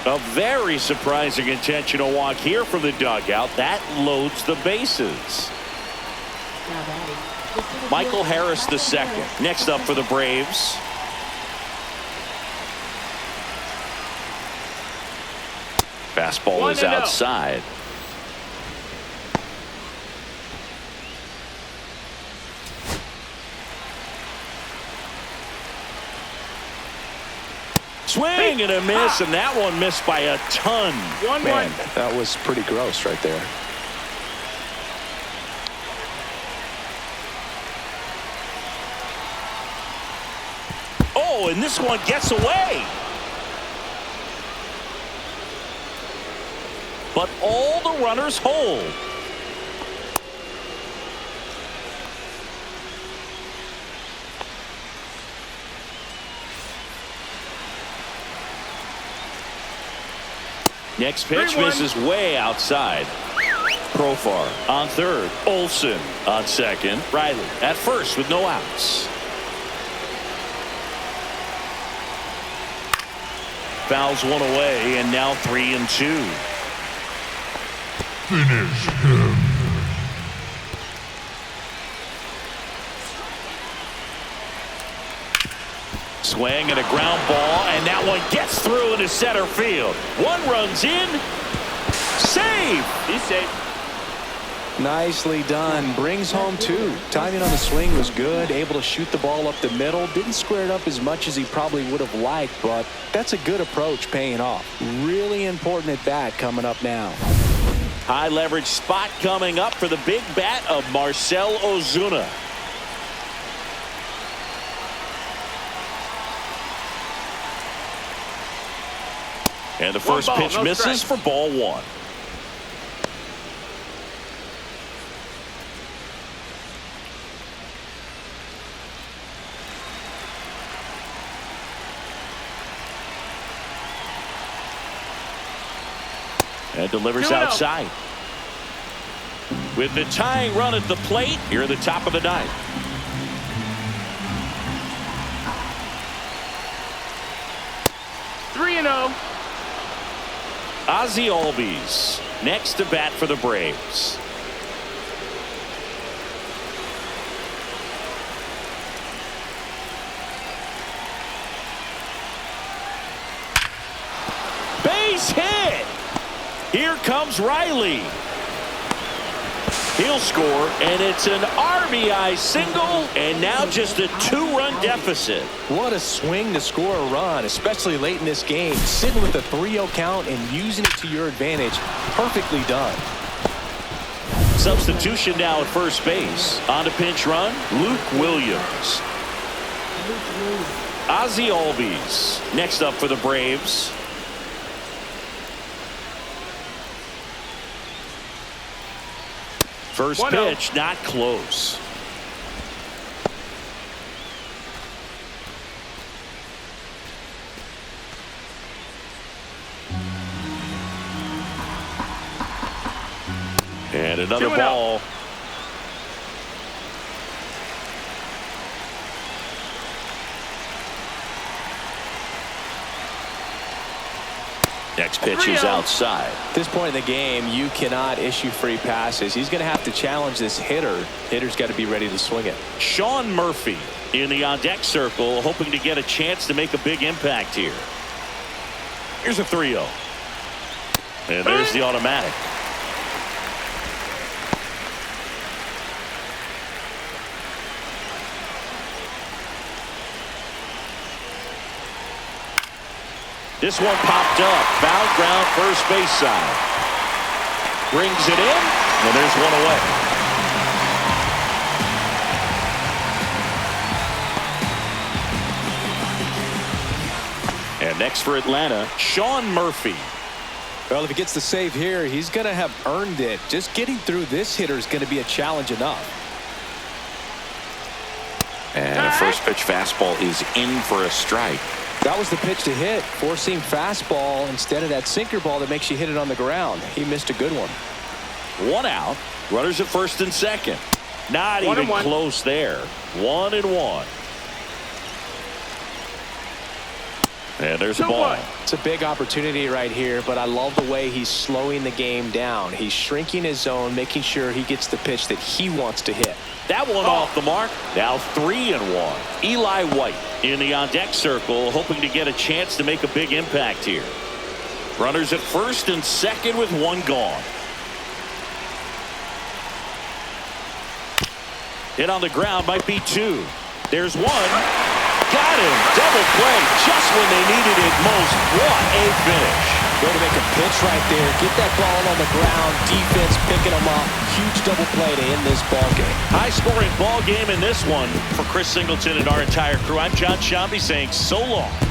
A very surprising intentional walk here from the dugout. That loads the bases. Michael Harris the second. Next up for the Braves. Fastball is outside. swing and a miss, and that one missed by a ton. 1-1. Man, that was pretty gross right there. Oh, and this one gets away. But all the runners hold. Next pitch 3-1. misses way outside. Profar on third. Olsen on second. Riley at first with no outs. Fouls one away, and now 3-2. Finish him. Swing and a ground ball, and that one gets through into center field. One runs in. Save. He's safe. Nicely done. Brings home two. Timing on the swing was good. Able to shoot the ball up the middle. Didn't square it up as much as he probably would have liked, but that's a good approach paying off. Really important at bat coming up now. High leverage spot coming up for the big bat of Marcell Ozuna. And the first pitch misses for ball one. And delivers outside. With the tying run at the plate, here at the top of the ninth. Ozzie Albies next to bat for the Braves. Base hit. Here comes Riley. He'll score, and it's an RBI single, and now just a two-run deficit. What a swing to score a run, especially late in this game. Sitting with a 3-0 count and using it to your advantage. Perfectly done. Substitution now at first base. On a pinch run, Luke Williams. Ozzie Albies next up for the Braves. First pitch, not close. And another ball. Next pitch is outside. At this point in the game, you cannot issue free passes. He's going to have to challenge this hitter. Hitter's got to be ready to swing it. Sean Murphy in the on-deck circle, hoping to get a chance to make a big impact here. Here's a 3-0. And there's the automatic. This one popped up. Foul ground first base side. Brings it in, and there's one away. And next for Atlanta, Sean Murphy. Well, if he gets the save here, he's going to have earned it. Just getting through this hitter is going to be a challenge enough. And a first pitch fastball is in for a strike. That was the pitch to hit. Four-seam fastball instead of that sinker ball that makes you hit it on the ground. He missed a good one. One out. Runners at first and second. Not even close there. 1-1. And there's a ball. It's a big opportunity right here, but I love the way he's slowing the game down. He's shrinking his zone, making sure he gets the pitch that he wants to hit. That one off the mark. Now 3-1. Eli White in the on-deck circle, hoping to get a chance to make a big impact here. Runners at first and second with one gone. Hit on the ground might be two. There's one. Got him. Double play just when they needed it most. What a finish. Way to make a pitch right there. Get that ball on the ground. Defense picking them up. Huge double play to end this ball game. High-scoring ball game in this one. For Chris Singleton and our entire crew, I'm John Shambi saying so long.